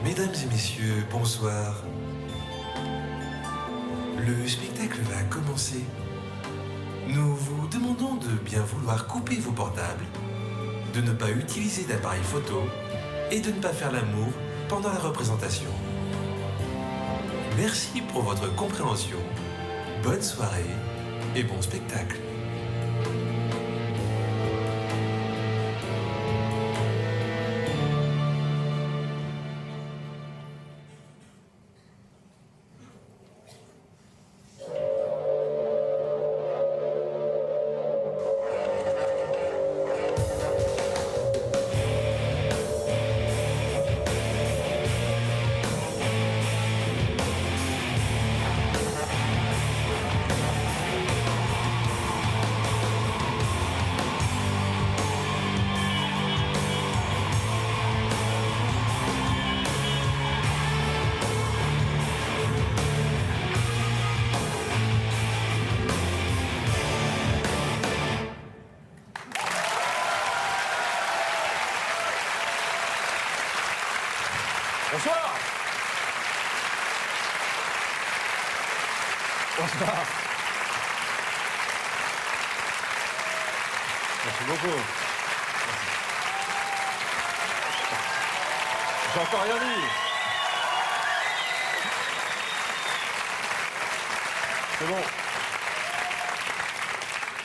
Mesdames et messieurs, bonsoir. Le spectacle va commencer. Nous vous demandons de bien vouloir couper vos portables, de ne pas utiliser d'appareil photo et de ne pas faire l'amour pendant la représentation. Merci pour votre compréhension. Bonne soirée et bon spectacle. Bonsoir. Bonsoir. Merci beaucoup. J'ai encore rien dit. C'est bon.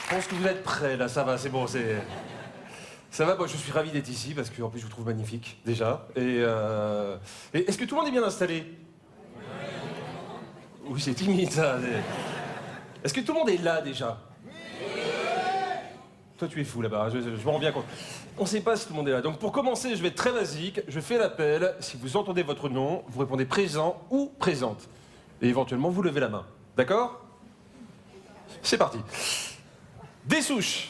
Je pense que vous êtes prêts, là, ça va, c'est bon, c'est... Ça va, moi je suis ravi d'être ici parce qu'en plus je vous trouve magnifique, déjà. Et est-ce que tout le monde est bien installé? Oui, c'est timide ça. Est-ce que tout le monde est là déjà? Toi tu es fou là-bas, je me rends bien compte. On sait pas si tout le monde est là. Donc pour commencer, je vais être très basique, je fais l'appel. Si vous entendez votre nom, vous répondez présent ou présente. Et éventuellement vous levez la main. D'accord? C'est parti. Des souches.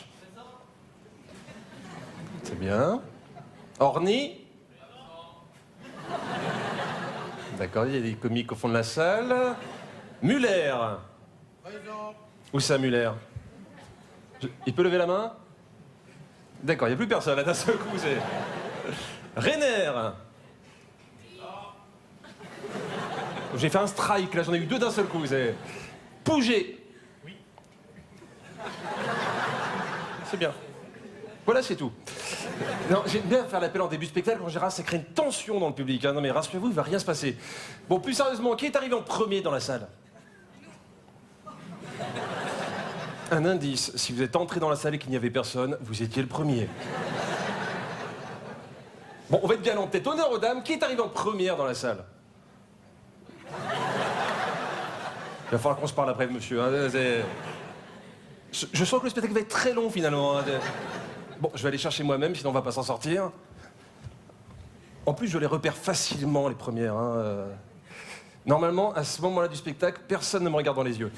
C'est bien. Orny. D'accord, il y a des comiques au fond de la salle. Muller. Où ça, Muller? Il peut lever la main? D'accord, il n'y a plus personne, là, d'un seul coup, c'est... Rainer. J'ai fait un strike, là, j'en ai eu deux d'un seul coup, c'est... Pouget. Oui. C'est bien. Voilà, c'est tout. Non, j'aime bien faire l'appel en début de spectacle, en général, ça crée une tension dans le public. Hein. Non, mais rassurez-vous, il va rien se passer. Bon, plus sérieusement, qui est arrivé en premier dans la salle? Un indice, si vous êtes entré dans la salle et qu'il n'y avait personne, vous étiez le premier. Bon, on va être galant, peut-être. Honneur aux dames, qui est arrivé en première dans la salle? Il va falloir qu'on se parle après, monsieur. Hein. Je sens que le spectacle va être très long, finalement. Hein. Bon, je vais aller chercher moi-même, sinon on va pas s'en sortir. En plus, je les repère facilement, les premières. Hein. Normalement, à ce moment-là du spectacle, personne ne me regarde dans les yeux.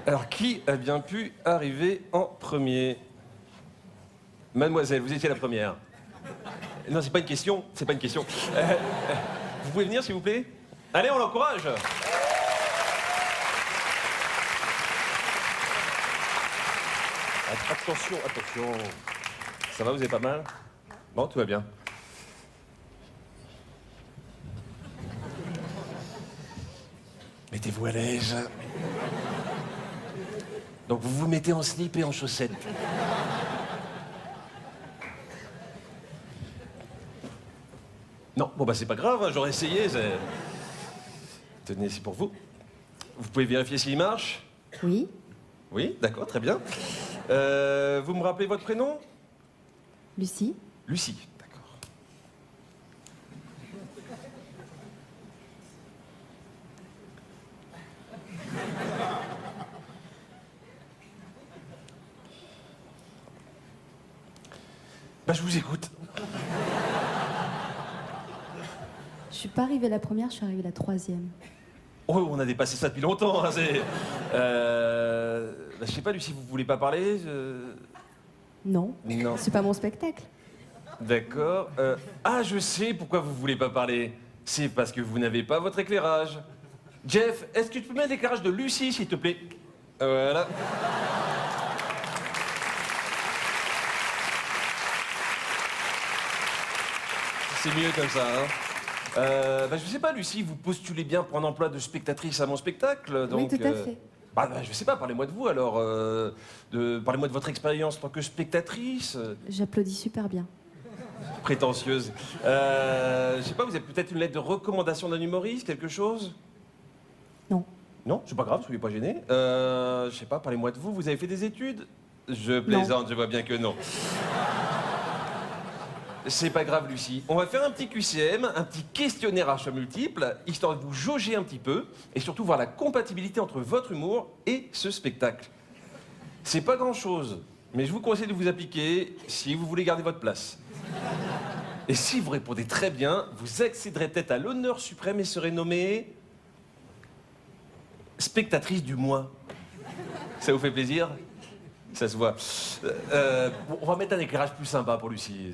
Alors, qui a bien pu arriver en premier? Mademoiselle, vous étiez la première. Non, c'est pas une question, c'est pas une question. Vous pouvez venir, s'il vous plaît? Allez, on l'encourage. Attention, attention. Ça va, vous avez pas mal? Bon, tout va bien. Mettez-vous à l'aise. Donc vous vous mettez en slip et en chaussettes. Non, bon bah c'est pas grave, hein, j'aurais essayé. Tenez, c'est pour vous. Vous pouvez vérifier s'il marche? Oui. Oui, d'accord, très bien. Vous me rappelez votre prénom? Lucie. Lucie, d'accord. Bah, je vous écoute. Je suis pas arrivée la première, je suis arrivée la troisième. Oh, on a dépassé ça depuis longtemps. Hein, bah, je sais pas, Lucie, vous voulez pas parler? Non. Non. C'est pas mon spectacle. D'accord. Ah, je sais pourquoi vous voulez pas parler. C'est parce que vous n'avez pas votre éclairage. Jeff, est-ce que tu peux mettre l'éclairage de Lucie, s'il te plaît? Voilà. C'est mieux comme ça, hein. Je sais pas, Lucie, vous postulez bien pour un emploi de spectatrice à mon spectacle, donc... Oui, tout à fait. Je sais pas, parlez-moi de vous alors. Parlez-moi de votre expérience en tant que spectatrice. J'applaudis super bien. Prétentieuse. Je sais pas, vous avez peut-être une lettre de recommandation d'un humoriste, quelque chose? Non. Non, c'est pas grave, soyez pas gêné. Je sais pas, parlez-moi de vous, vous avez fait des études? Je plaisante, je vois bien que non. C'est pas grave, Lucie. On va faire un petit QCM, un petit questionnaire à choix multiples, histoire de vous jauger un petit peu, et surtout voir la compatibilité entre votre humour et ce spectacle. C'est pas grand-chose, mais je vous conseille de vous appliquer si vous voulez garder votre place. Et si vous répondez très bien, vous accéderez peut-être à l'honneur suprême et serez nommée... spectatrice du mois. Ça vous fait plaisir? Ça se voit. On va mettre un éclairage plus sympa pour Lucie.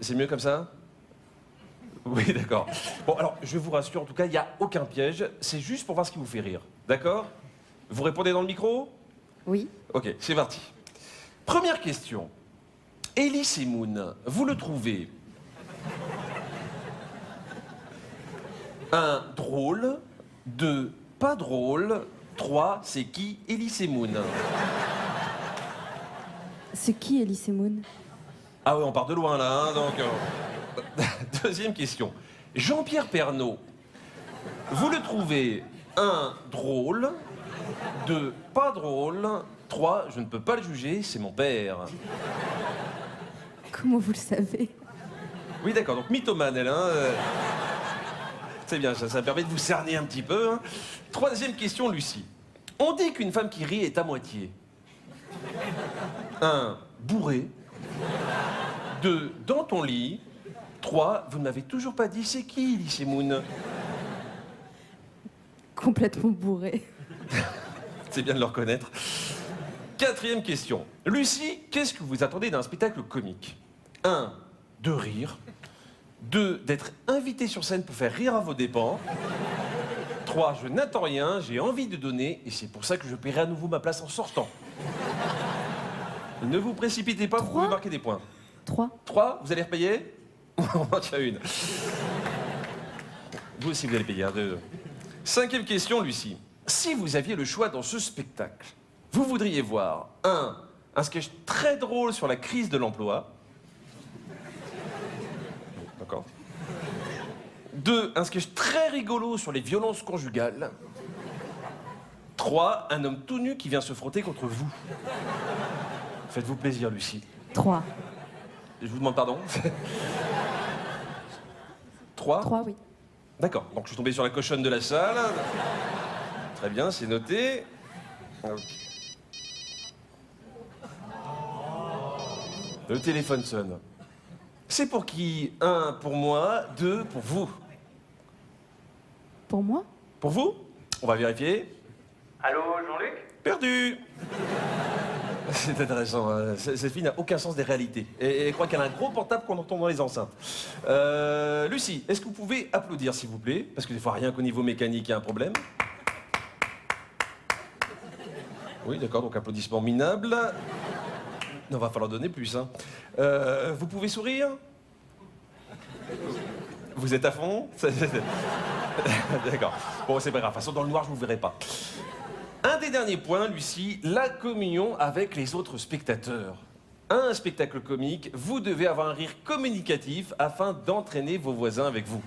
C'est mieux comme ça? Oui, d'accord. Bon, alors, je vous rassure, en tout cas, il n'y a aucun piège. C'est juste pour voir ce qui vous fait rire. D'accord? Vous répondez dans le micro? Oui. Ok, c'est parti. Première question. Elie Semoun, vous le trouvez... 1. Drôle. 2. Pas drôle. 3. C'est qui Elie Semoun? C'est qui Elise Moon? Ah oui, on part de loin là, hein, donc... Deuxième question. Jean-Pierre Pernaut, vous le trouvez 1. Drôle. 2. Pas drôle. 3. Je ne peux pas le juger, c'est mon père. Comment vous le savez? Oui, d'accord, donc mythomane, elle, hein. C'est bien, ça permet de vous cerner un petit peu, hein. Troisième question, Lucie. On dit qu'une femme qui rit est à moitié. 1. Bourrée. 2. Dans ton lit. 3. Vous ne m'avez toujours pas dit c'est qui, Elie Moon? Complètement bourré. C'est bien de le reconnaître. Quatrième question. Lucie, qu'est-ce que vous attendez d'un spectacle comique? 1. De rire. 2. D'être invité sur scène pour faire rire à vos dépens. 3. Je n'attends rien, j'ai envie de donner, et c'est pour ça que je paierai à nouveau ma place en sortant. Ne vous précipitez pas, vous pouvez marquer des points. 3. 3, vous allez repayer? On en tient une. Vous aussi, vous allez payer. 2. Cinquième question, Lucie. Si vous aviez le choix dans ce spectacle, vous voudriez voir 1. Un sketch très drôle sur la crise de l'emploi. D'accord. 2. Un sketch très rigolo sur les violences conjugales. 3. Un homme tout nu qui vient se frotter contre vous. Faites-vous plaisir, Lucie. 3. Je vous demande pardon. 3. 3, oui. D'accord, donc je suis tombé sur la cochonne de la salle. Très bien, c'est noté. Le téléphone sonne. C'est pour qui? 1 pour moi, 2 pour vous. Pour moi? Pour vous? On va vérifier. Allô, Jean-Luc? Perdu. C'est intéressant, hein. Cette fille n'a aucun sens des réalités. Et elle croit qu'elle a un gros portable qu'on entend dans les enceintes. Lucie, est-ce que vous pouvez applaudir, s'il vous plaît? Parce que des fois, rien qu'au niveau mécanique, il y a un problème. Oui, d'accord, donc applaudissements minables. Non, va falloir donner plus, hein. Vous pouvez sourire? Vous êtes à fond? D'accord. Bon, c'est pas grave, de toute façon, dans le noir, je vous verrai pas. Un des derniers points, Lucie, la communion avec les autres spectateurs. Un spectacle comique, vous devez avoir un rire communicatif afin d'entraîner vos voisins avec vous.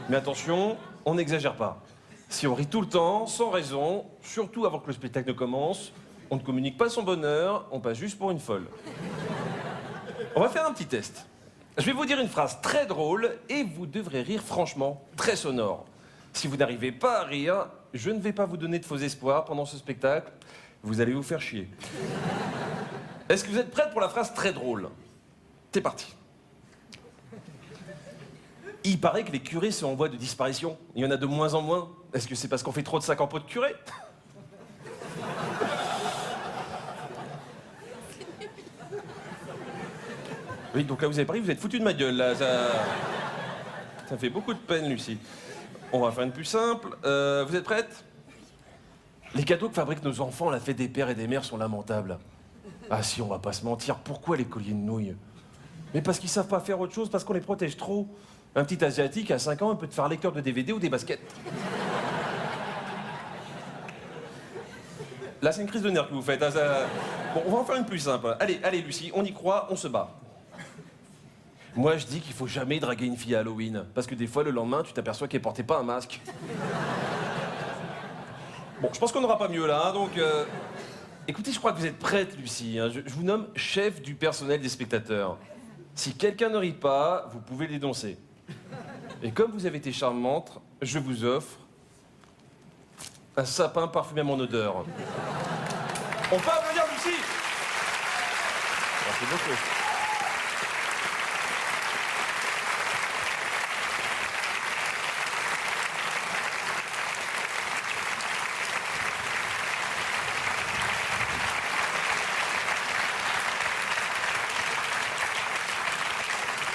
Mais attention, on n'exagère pas. Si on rit tout le temps, sans raison, surtout avant que le spectacle ne commence, on ne communique pas son bonheur, on passe juste pour une folle. On va faire un petit test. Je vais vous dire une phrase très drôle et vous devrez rire franchement, très sonore. Si vous n'arrivez pas à rire, je ne vais pas vous donner de faux espoirs pendant ce spectacle. Vous allez vous faire chier. Est-ce que vous êtes prête pour la phrase très drôle? C'est parti. Il paraît que les curés sont en voie de disparition. Il y en a de moins en moins. Est-ce que c'est parce qu'on fait trop de sacs en pot de curé? Oui, donc là, vous avez pris, vous êtes foutu de ma gueule, là. Ça fait beaucoup de peine, Lucie. On va faire une plus simple. Vous êtes prête? Les cadeaux que fabriquent nos enfants à la fête des pères et des mères sont lamentables. Ah si, on va pas se mentir. Pourquoi les colliers de nouilles? Mais parce qu'ils savent pas faire autre chose, parce qu'on les protège trop. Un petit asiatique à 5 ans, il peut te faire un lecteur de DVD ou des baskets. Là, c'est une crise de nerfs que vous faites. Hein, ça... Bon, on va en faire une plus simple. Allez, allez, Lucie, on y croit, on se bat. Moi, je dis qu'il faut jamais draguer une fille à Halloween. Parce que des fois, le lendemain, tu t'aperçois qu'elle portait pas un masque. Bon, je pense qu'on n'aura pas mieux là, hein, donc... Écoutez, je crois que vous êtes prête, Lucie. Hein. Je vous nomme chef du personnel des spectateurs. Si quelqu'un ne rit pas, vous pouvez les dénoncer. Et comme vous avez été charmante, je vous offre un sapin parfumé à mon odeur. On peut applaudir Lucie. Merci beaucoup.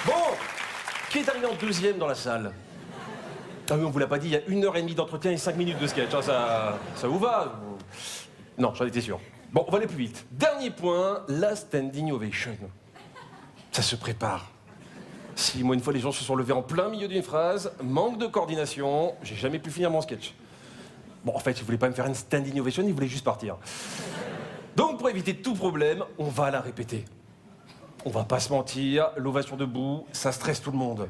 Bon, qui est arrivé en deuxième dans la salle? Ah oui, on vous l'a pas dit, il y a 1h30 d'entretien et 5 minutes de sketch. Hein, ça vous va? Non, j'en étais sûr. Bon, on va aller plus vite. Dernier point, la standing ovation. Ça se prépare. Si moi, une fois, les gens se sont levés en plein milieu d'une phrase, manque de coordination, j'ai jamais pu finir mon sketch. Bon, en fait, ils voulaient pas me faire une standing ovation, ils voulaient juste partir. Donc, pour éviter tout problème, on va la répéter. On va pas se mentir, l'ovation debout, ça stresse tout le monde.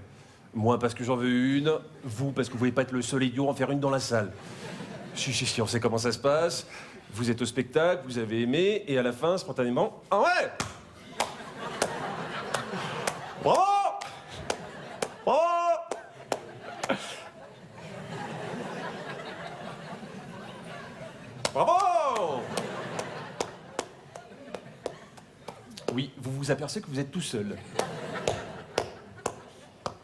Moi parce que j'en veux une, vous parce que vous voulez pas être le seul idiot à en faire une dans la salle. Si, on sait comment ça se passe. Vous êtes au spectacle, vous avez aimé, et à la fin, spontanément... Ah ouais! Bravo! Bravo! Bravo! Oui, vous vous apercevez que vous êtes tout seul.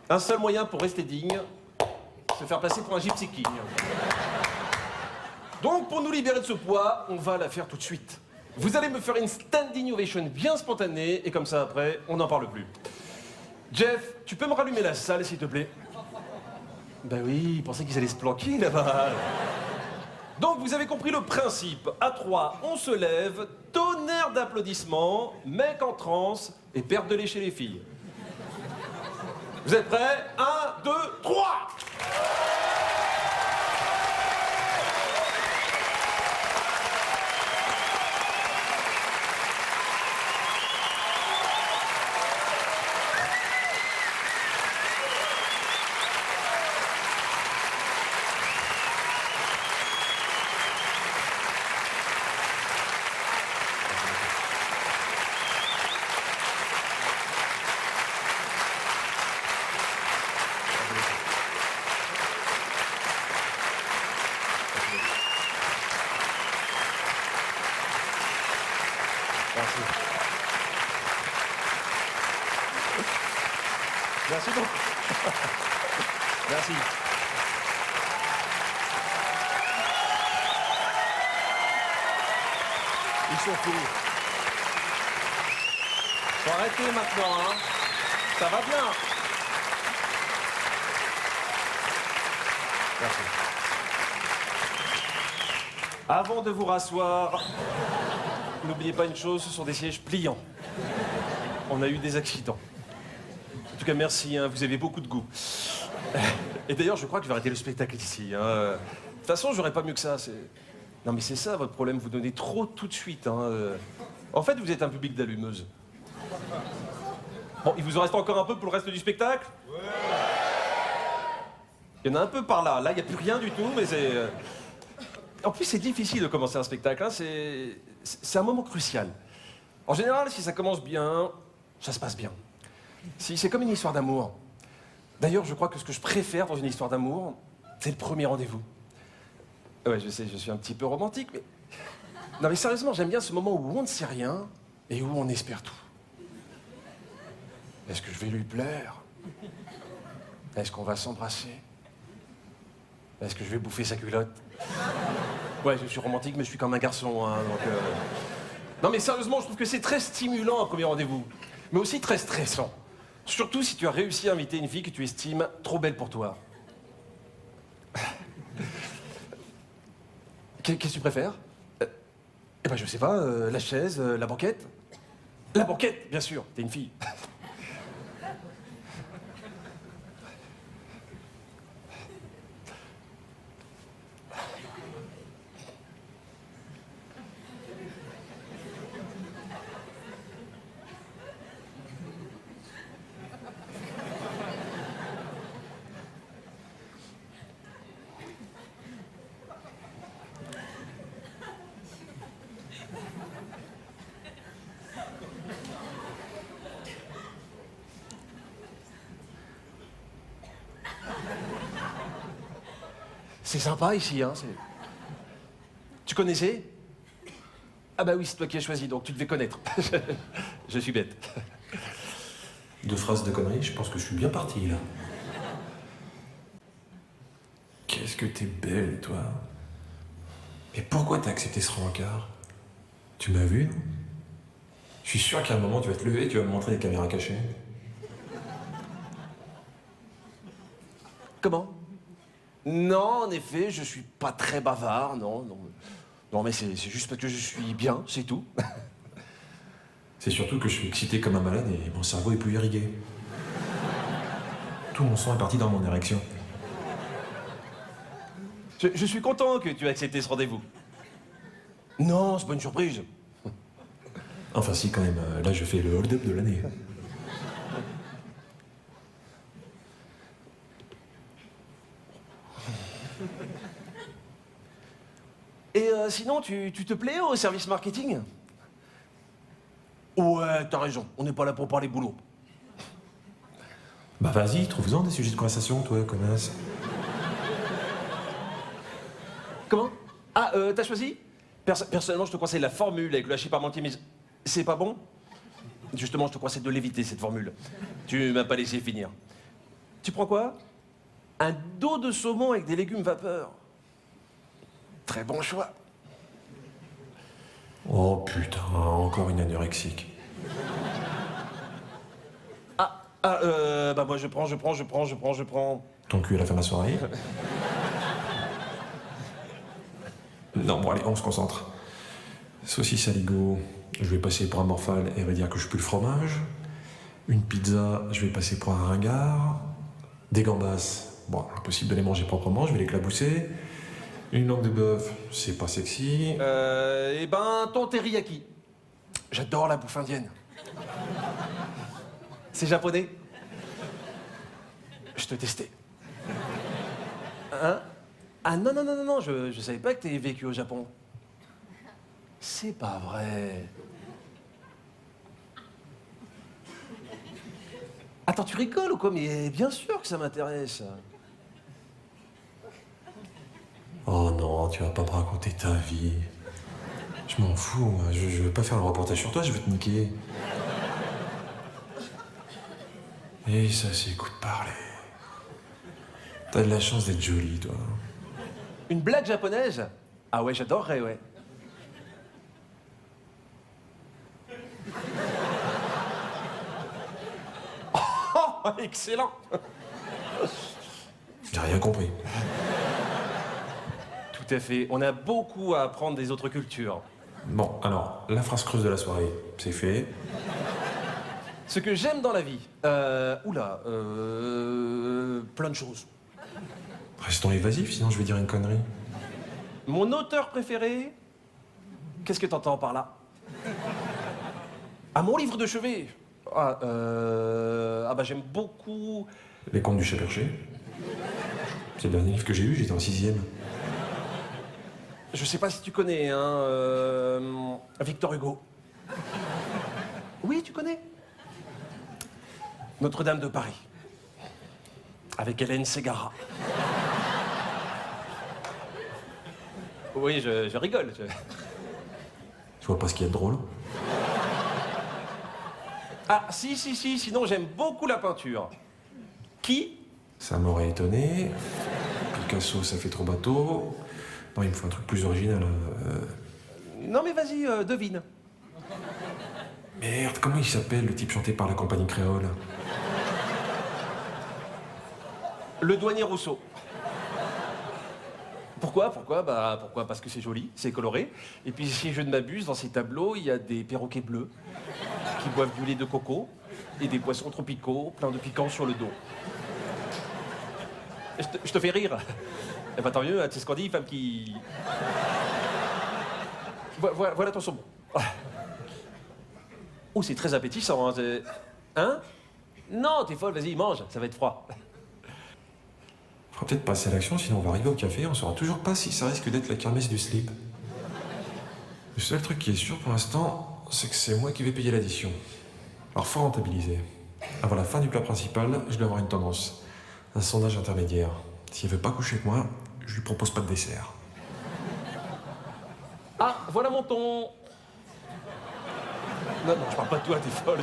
Un seul moyen pour rester digne, se faire passer pour un gypsy king. Donc, pour nous libérer de ce poids, on va la faire tout de suite. Vous allez me faire une standing ovation bien spontanée, et comme ça, après, on n'en parle plus. Jeff, tu peux me rallumer la salle, s'il te plaît? Ben oui, ils pensaient qu'ils allaient se planquer, là-bas. Donc, vous avez compris le principe. À 3, on se lève, tonnerre d'applaudissements, mec en transe, et perte de lait chez les filles. Vous êtes prêts? 1, 2, 3! Merci. Merci beaucoup. Merci. Ils sont fous. Faut arrêter maintenant, hein. Ça va bien. Merci. Avant de vous rasseoir, n'oubliez pas une chose, ce sont des sièges pliants. On a eu des accidents. En tout cas, merci, hein, vous avez beaucoup de goût. Et d'ailleurs, je crois que je vais arrêter le spectacle ici. Hein. De toute façon, j'aurais pas mieux que ça. Non, mais c'est ça votre problème, vous donnez trop tout de suite. Hein. En fait, vous êtes un public d'allumeuses. Bon, il vous en reste encore un peu pour le reste du spectacle? Ouais. Il y en a un peu par là. Là, il n'y a plus rien du tout, mais c'est... En plus, c'est difficile de commencer un spectacle. Hein. C'est un moment crucial. En général, si ça commence bien, ça se passe bien. Si c'est comme une histoire d'amour. D'ailleurs, je crois que ce que je préfère dans une histoire d'amour, c'est le premier rendez-vous. Ouais, je sais, je suis un petit peu romantique, mais... Non, mais sérieusement, j'aime bien ce moment où on ne sait rien et où on espère tout. Est-ce que je vais lui plaire? Est-ce qu'on va s'embrasser? Est-ce que je vais bouffer sa culotte? Ouais, je suis romantique, mais je suis comme un garçon, hein, donc... Non, mais sérieusement, je trouve que c'est très stimulant un premier rendez-vous, mais aussi très stressant. Surtout si tu as réussi à inviter une fille que tu estimes trop belle pour toi. Qu'est-ce que tu préfères? Eh ben, je sais pas, la chaise, la banquette? La banquette, bien sûr, t'es une fille. C'est sympa ici, hein. Tu connaissais? Ah bah oui, c'est toi qui as choisi, donc tu devais connaître. Je suis bête. 2 phrases de conneries, je pense que je suis bien parti, là. Qu'est-ce que t'es belle, toi. Mais pourquoi t'as accepté ce rencard? Tu m'as vu, non? Je suis sûr qu'à un moment, tu vas te lever et tu vas me montrer les caméras cachées. Comment? Non, en effet, je suis pas très bavard, non, non. Non, mais c'est juste parce que je suis bien, c'est tout. C'est surtout que je suis excité comme un malade et mon cerveau est plus irrigué. Tout mon sang est parti dans mon érection. Je suis content que tu aies accepté ce rendez-vous. Non, c'est pas une surprise. Enfin si, quand même, là je fais le hold-up de l'année. Et sinon, tu te plais au service marketing? Ouais, t'as raison, on n'est pas là pour parler boulot. Bah vas-y, trouve-en des sujets de conversation, toi, connasse. Comment? Ah, t'as choisi? Personnellement, je te conseille la formule avec le hachis parmentier, mais c'est pas bon? Justement, je te conseille de l'éviter, cette formule. Tu m'as pas laissé finir. Tu prends quoi? Un dos de saumon avec des légumes vapeur. Très bon choix. Oh putain, encore une anorexique. Bah moi je prends. Ton cul à la fin de la soirée? Non, bon allez, on se concentre. Saucisse aligot, je vais passer pour un morphale et elle va dire que je pue le fromage. Une pizza, je vais passer pour un ringard. Des gambas, bon, impossible de les manger proprement, je vais les éclabousser. Une langue de bœuf, c'est pas sexy. Eh ben, ton teriyaki. J'adore la bouffe indienne. C'est japonais. Je te testais. Hein? Ah non, non, non, non, non, je savais pas que t'aies vécu au Japon. C'est pas vrai. Attends, tu rigoles ou quoi? Mais bien sûr que ça m'intéresse. Oh non, tu vas pas me raconter ta vie. Je m'en fous, moi. Je veux pas faire un reportage sur toi, je veux te niquer. Et ça, c'est écoute parler. T'as de la chance d'être jolie, toi. Une blague japonaise? Ah ouais, j'adorerais, ouais. Oh, excellent! J'ai rien compris. Tout à fait. On a beaucoup à apprendre des autres cultures. Bon, alors, la phrase creuse de la soirée, c'est fait. Ce que j'aime dans la vie, plein de choses. Restons évasifs, sinon je vais dire une connerie. Mon auteur préféré, qu'est-ce que t'entends par là? Ah, mon livre de chevet. Bah j'aime beaucoup. Les contes du chat perché. C'est le dernier livre que j'ai lu, j'étais en 6e. Je sais pas si tu connais, hein, Victor Hugo. Oui, tu connais? Notre-Dame de Paris. Avec Hélène Ségara. Oui, je rigole. Je vois pas ce qu'il y a de drôle. Ah, si, sinon j'aime beaucoup la peinture. Qui? Ça m'aurait étonné. Picasso, ça fait trop bateau. Non, il me faut un truc plus original. Non mais vas-y, devine. Merde, comment il s'appelle, le type chanté par la compagnie créole? Le douanier Rousseau. Pourquoi? Pourquoi? Parce que c'est joli, c'est coloré. Et puis si je ne m'abuse, dans ces tableaux, il y a des perroquets bleus qui boivent du lait de coco et des poissons tropicaux pleins de piquants sur le dos. Je te fais rire. Eh ben tant mieux, hein, tu sais ce qu'on dit, femme qui... Voilà ton saumon. Oh, c'est très appétissant, hein. Hein? Non, t'es folle, vas-y, mange, ça va être froid. Faudra peut-être passer à l'action, sinon on va arriver au café, on saura toujours pas si ça risque d'être la kermesse du slip. Le seul truc qui est sûr pour l'instant, c'est que c'est moi qui vais payer l'addition. Alors faut rentabiliser. Avant la fin du plat principal, je dois avoir une tendance. Un sondage intermédiaire. Si elle veut pas coucher avec moi, je lui propose pas de dessert. Ah, voilà mon ton. Non, je parle pas de toi, t'es folle.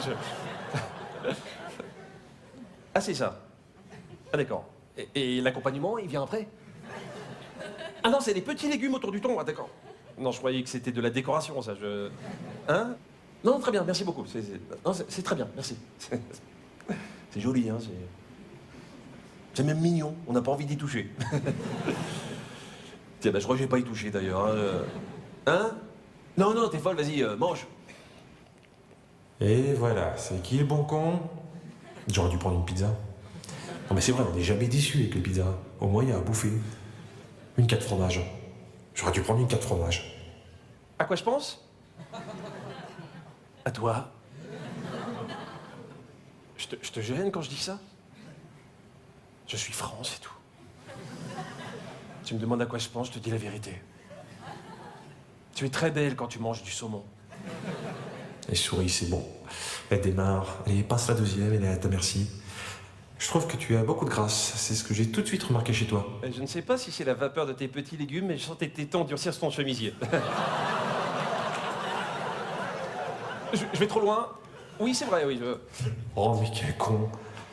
Ah, c'est ça. Ah, d'accord. Et l'accompagnement, il vient après? Ah non, c'est des petits légumes autour du thon, ah, d'accord. Non, je croyais que c'était de la décoration, ça, Hein? Non, très bien, merci beaucoup. C'est très bien, merci. C'est joli, hein, c'est même mignon, on n'a pas envie d'y toucher. Tiens, bah, je crois que je vais pas y toucher, d'ailleurs. Hein? Non, t'es folle, vas-y, mange. Et voilà, c'est qui le bon con? J'aurais dû prendre une pizza. Non mais c'est vrai, on n'est jamais déçu avec les pizzas. Au moins, il y a à bouffer. Une 4 fromages. J'aurais dû prendre une 4 fromages. À quoi je pense? À toi. Je te gêne quand je dis ça? Je suis franc, c'est tout. Tu me demandes à quoi je pense, je te dis la vérité. Tu es très belle quand tu manges du saumon. Et souris, c'est bon. Elle démarre. Allez, passe la deuxième, elle est à ta merci. Je trouve que tu as beaucoup de grâce. C'est ce que j'ai tout de suite remarqué chez toi. Je ne sais pas si c'est la vapeur de tes petits légumes, mais je sens tes tétons durcir sur ton chemisier. Je vais trop loin? Oui, c'est vrai, oui. Oh, mais quel con.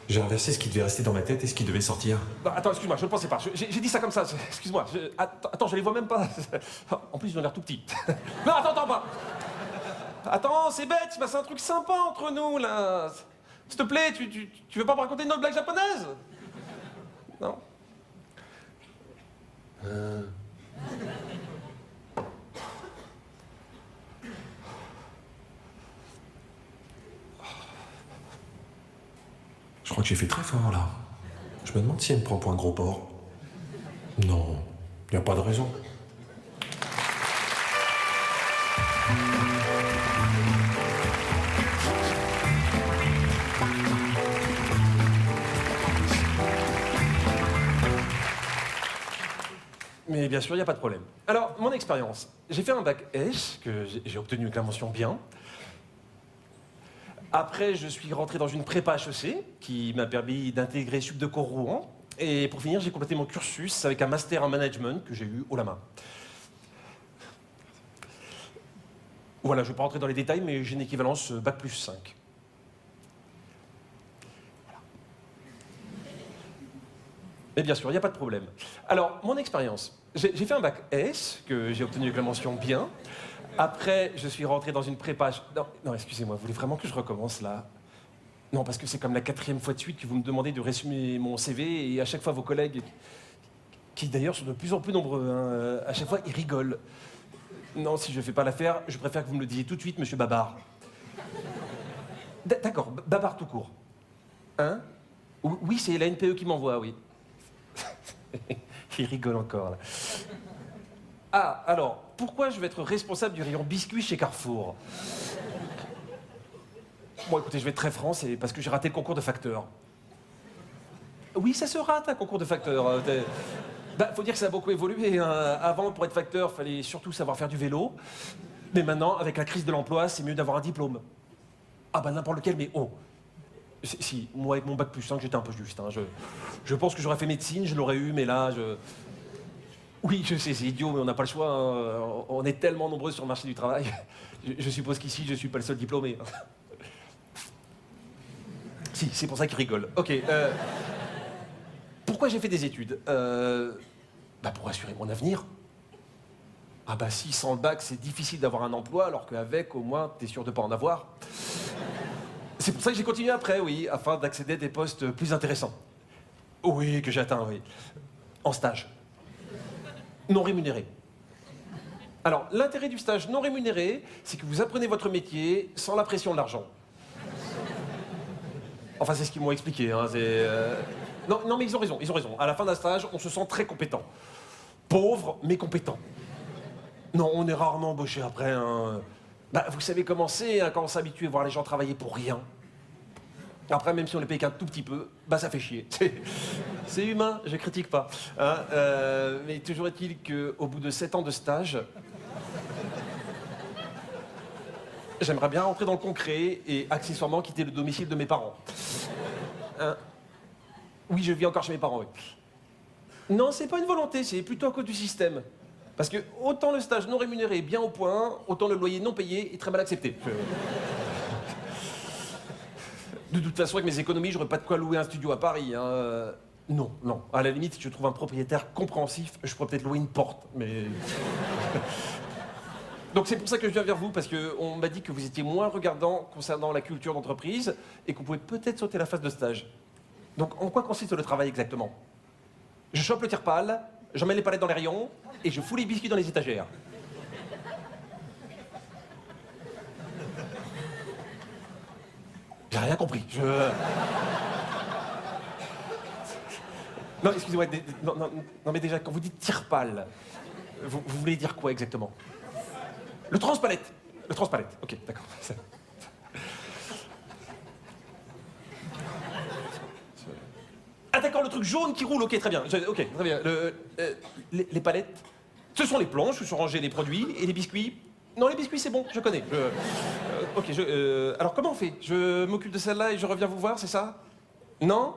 J'ai inversé ce qui devait rester dans ma tête et ce qui devait sortir. Non, attends, excuse-moi, je ne pensais pas. J'ai dit ça comme ça, excuse-moi. Attends, je les vois même pas. En plus, ils ont l'air tout petits. Non, attends, pas. Attends, c'est bête, il se passe un truc sympa entre nous, là. S'il te plaît, tu veux pas me raconter une autre blague japonaise? Non? Je crois que j'ai fait très fort, là. Je me demande si elle me prend pour un gros porc. Non, y a pas de raison. Mais bien sûr, il n'y a pas de problème. Alors, mon expérience. J'ai fait un bac S, que j'ai obtenu avec la mention bien. Après, je suis rentré dans une prépa HEC, qui m'a permis d'intégrer Subdeco Rouen. Et pour finir, j'ai complété mon cursus avec un master en management que j'ai eu haut la main. Voilà, je ne vais pas rentrer dans les détails, mais j'ai une équivalence bac plus 5. Mais bien sûr, il n'y a pas de problème. Alors, mon expérience. J'ai fait un bac S, que j'ai obtenu avec la mention bien. Après, je suis rentré dans une prépa... Non, excusez-moi, vous voulez vraiment que je recommence, là? Non, parce que c'est comme la 4e fois de suite que vous me demandez de résumer mon CV, et à chaque fois, vos collègues, qui d'ailleurs sont de plus en plus nombreux, hein, à chaque fois, ils rigolent. Non, si je ne fais pas l'affaire, je préfère que vous me le disiez tout de suite, monsieur Babar. D'accord, Babar tout court. Hein? Oui, c'est la NPE qui m'envoie, oui. Il rigole encore, là. Ah, alors, pourquoi je vais être responsable du rayon biscuits chez Carrefour? Bon, écoutez, je vais être très franc, c'est parce que j'ai raté le concours de facteur. Oui, ça se rate, un concours de facteur. Bah, faut dire que ça a beaucoup évolué, hein. Avant, pour être facteur, fallait surtout savoir faire du vélo. Mais maintenant, avec la crise de l'emploi, c'est mieux d'avoir un diplôme. Ah bah, n'importe lequel, mais oh. Si, moi, avec mon bac plus 5, j'étais un peu juste, hein. Je pense que j'aurais fait médecine, je l'aurais eu, mais là, Oui, je sais, c'est idiot, mais on n'a pas le choix, hein. On est tellement nombreux sur le marché du travail. Je suppose qu'ici, je suis pas le seul diplômé. Si, c'est pour ça qu'il rigole. Ok. Pourquoi j'ai fait des études? Bah pour assurer mon avenir. Ah bah si, sans le bac, c'est difficile d'avoir un emploi, alors qu'avec, au moins, t'es sûr de pas en avoir. C'est pour ça que j'ai continué après, oui, afin d'accéder à des postes plus intéressants. Oui, que j'ai atteint, oui. En stage. Non rémunéré. Alors, l'intérêt du stage non rémunéré, c'est que vous apprenez votre métier sans la pression de l'argent. Enfin, c'est ce qu'ils m'ont expliqué, hein, Non, mais ils ont raison. À la fin d'un stage, on se sent très compétent. Pauvre, mais compétent. Non, on est rarement embauché après, hein. Bah, vous savez comment c'est, hein, quand on s'habitue à voir les gens travailler pour rien. Après, même si on les paye qu'un tout petit peu, bah ça fait chier. C'est humain, je critique pas. Hein, mais toujours est-il qu'au bout de 7 ans de stage, j'aimerais bien rentrer dans le concret et accessoirement quitter le domicile de mes parents. Hein? Oui, je vis encore chez mes parents, oui. Non, c'est pas une volonté, c'est plutôt à cause du système. Parce que autant le stage non rémunéré est bien au point, autant le loyer non payé est très mal accepté. De toute façon, avec mes économies, j'aurais pas de quoi louer un studio à Paris. Hein. Non, non. À la limite, si je trouve un propriétaire compréhensif, je pourrais peut-être louer une porte, mais... Donc c'est pour ça que je viens vers vous, parce qu'on m'a dit que vous étiez moins regardant concernant la culture d'entreprise et qu'on pouvait peut-être sauter la phase de stage. Donc en quoi consiste le travail exactement? Je chope le tire-pale, j'emmène les palettes dans les rayons et je fous les biscuits dans les étagères. J'ai rien compris. Non, excusez-moi. Non, mais déjà, quand vous dites tire-pale, vous voulez dire quoi exactement? Le transpalette. Le transpalette. Ok, d'accord. Ah d'accord, le truc jaune qui roule, ok, très bien. Ok, très bien. Les palettes, ce sont les planches où sont rangés les produits et les biscuits. Non, les biscuits, c'est bon, je connais. Ok, alors comment on fait? Je m'occupe de celle-là et je reviens vous voir, c'est ça? Non,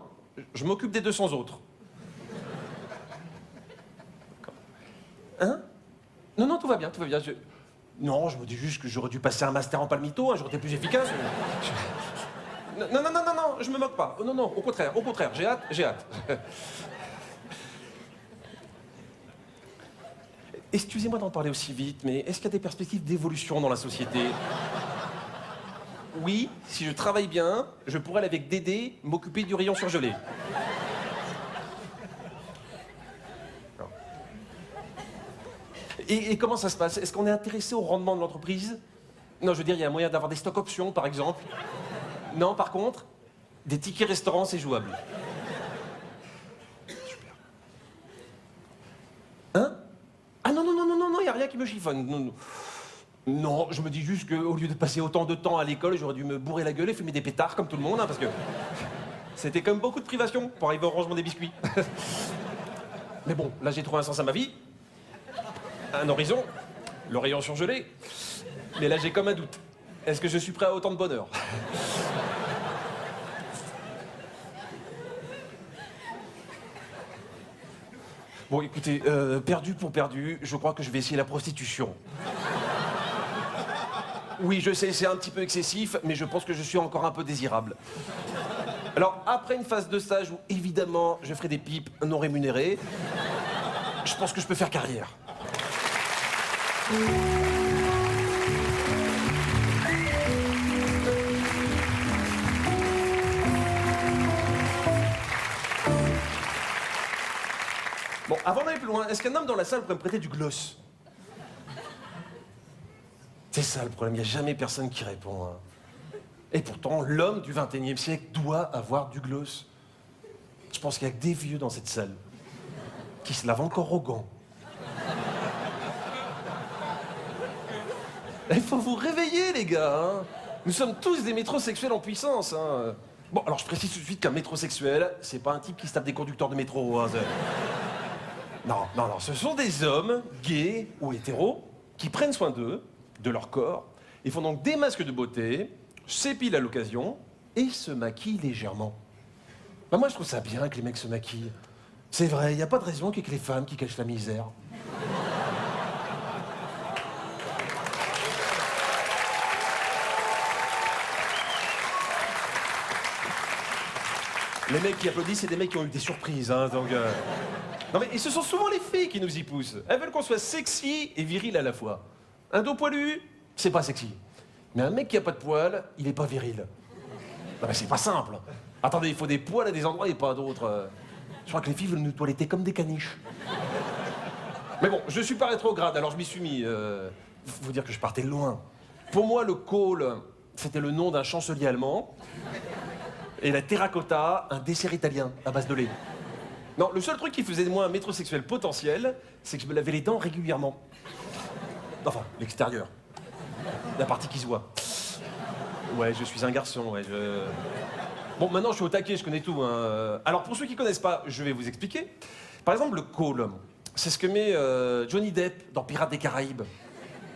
je m'occupe des 200 autres. Hein? Non, non, tout va bien, tout va bien. Non, je me dis juste que j'aurais dû passer un master en palmito, hein, j'aurais été plus efficace. Non, non, non, non, non, non, je me moque pas. Non, non, au contraire, j'ai hâte, j'ai hâte. Excusez-moi d'en parler aussi vite, mais est-ce qu'il y a des perspectives d'évolution dans la société? Oui, si je travaille bien, je pourrais aller avec Dédé m'occuper du rayon surgelé. Et comment ça se passe? Est-ce qu'on est intéressé au rendement de l'entreprise? Non, je veux dire, il y a un moyen d'avoir des stock options, par exemple. Non, par contre, des tickets restaurants, c'est jouable. Super. Hein? Ah non, non, non, non, non, non, il n'y a rien qui me chiffonne. Non, non. Non, je me dis juste qu'au lieu de passer autant de temps à l'école, j'aurais dû me bourrer la gueule et fumer des pétards comme tout le monde, hein, parce que c'était comme beaucoup de privation pour arriver au rangement des biscuits. Mais bon, là j'ai trouvé un sens à ma vie, un horizon, le rayon surgelé. Mais là j'ai comme un doute. Est-ce que je suis prêt à autant de bonheur? Bon, écoutez, perdu pour perdu, je crois que je vais essayer la prostitution. Oui, je sais, c'est un petit peu excessif, mais je pense que je suis encore un peu désirable. Alors, après une phase de stage où, évidemment, je ferai des pipes non rémunérées, je pense que je peux faire carrière. Bon, avant d'aller plus loin, est-ce qu'un homme dans la salle pourrait me prêter du gloss? C'est ça le problème, il n'y a jamais personne qui répond. Hein. Et pourtant, l'homme du XXIe siècle doit avoir du gloss. Je pense qu'il n'y a que des vieux dans cette salle qui se lavent encore aux gants. Il faut vous réveiller, les gars. Hein. Nous sommes tous des métrosexuels en puissance. Hein. Bon, alors je précise tout de suite qu'un métrosexuel, c'est pas un type qui se tape des conducteurs de métro. Hein. Non, non, non, ce sont des hommes, gays ou hétéros, qui prennent soin d'eux, de leur corps, ils font donc des masques de beauté, s'épilent à l'occasion et se maquillent légèrement. Bah moi je trouve ça bien que les mecs se maquillent. C'est vrai, il n'y a pas de raison qu'il y ait que les femmes qui cachent la misère. Les mecs qui applaudissent, c'est des mecs qui ont eu des surprises, hein, donc... Non mais et ce sont souvent les filles qui nous y poussent. Elles veulent qu'on soit sexy et viril à la fois. Un dos poilu, c'est pas sexy. Mais un mec qui a pas de poils, il est pas viril. Non mais c'est pas simple. Attendez, il faut des poils à des endroits et pas à d'autres. Je crois que les filles veulent nous toiletter comme des caniches. Mais bon, je suis pas rétrograde, alors je m'y suis mis. Faut dire que je partais loin. Pour moi, le Kohl, c'était le nom d'un chancelier allemand. Et la terracotta, un dessert italien à base de lait. Non, le seul truc qui faisait de moi un métrosexuel potentiel, c'est que je me lavais les dents régulièrement. Enfin, l'extérieur. La partie qui se voit. Ouais, je suis un garçon, ouais, Bon, maintenant, je suis au taquet, je connais tout. Hein. Alors, pour ceux qui connaissent pas, je vais vous expliquer. Par exemple, le Kohl, c'est ce que met Johnny Depp dans Pirates des Caraïbes.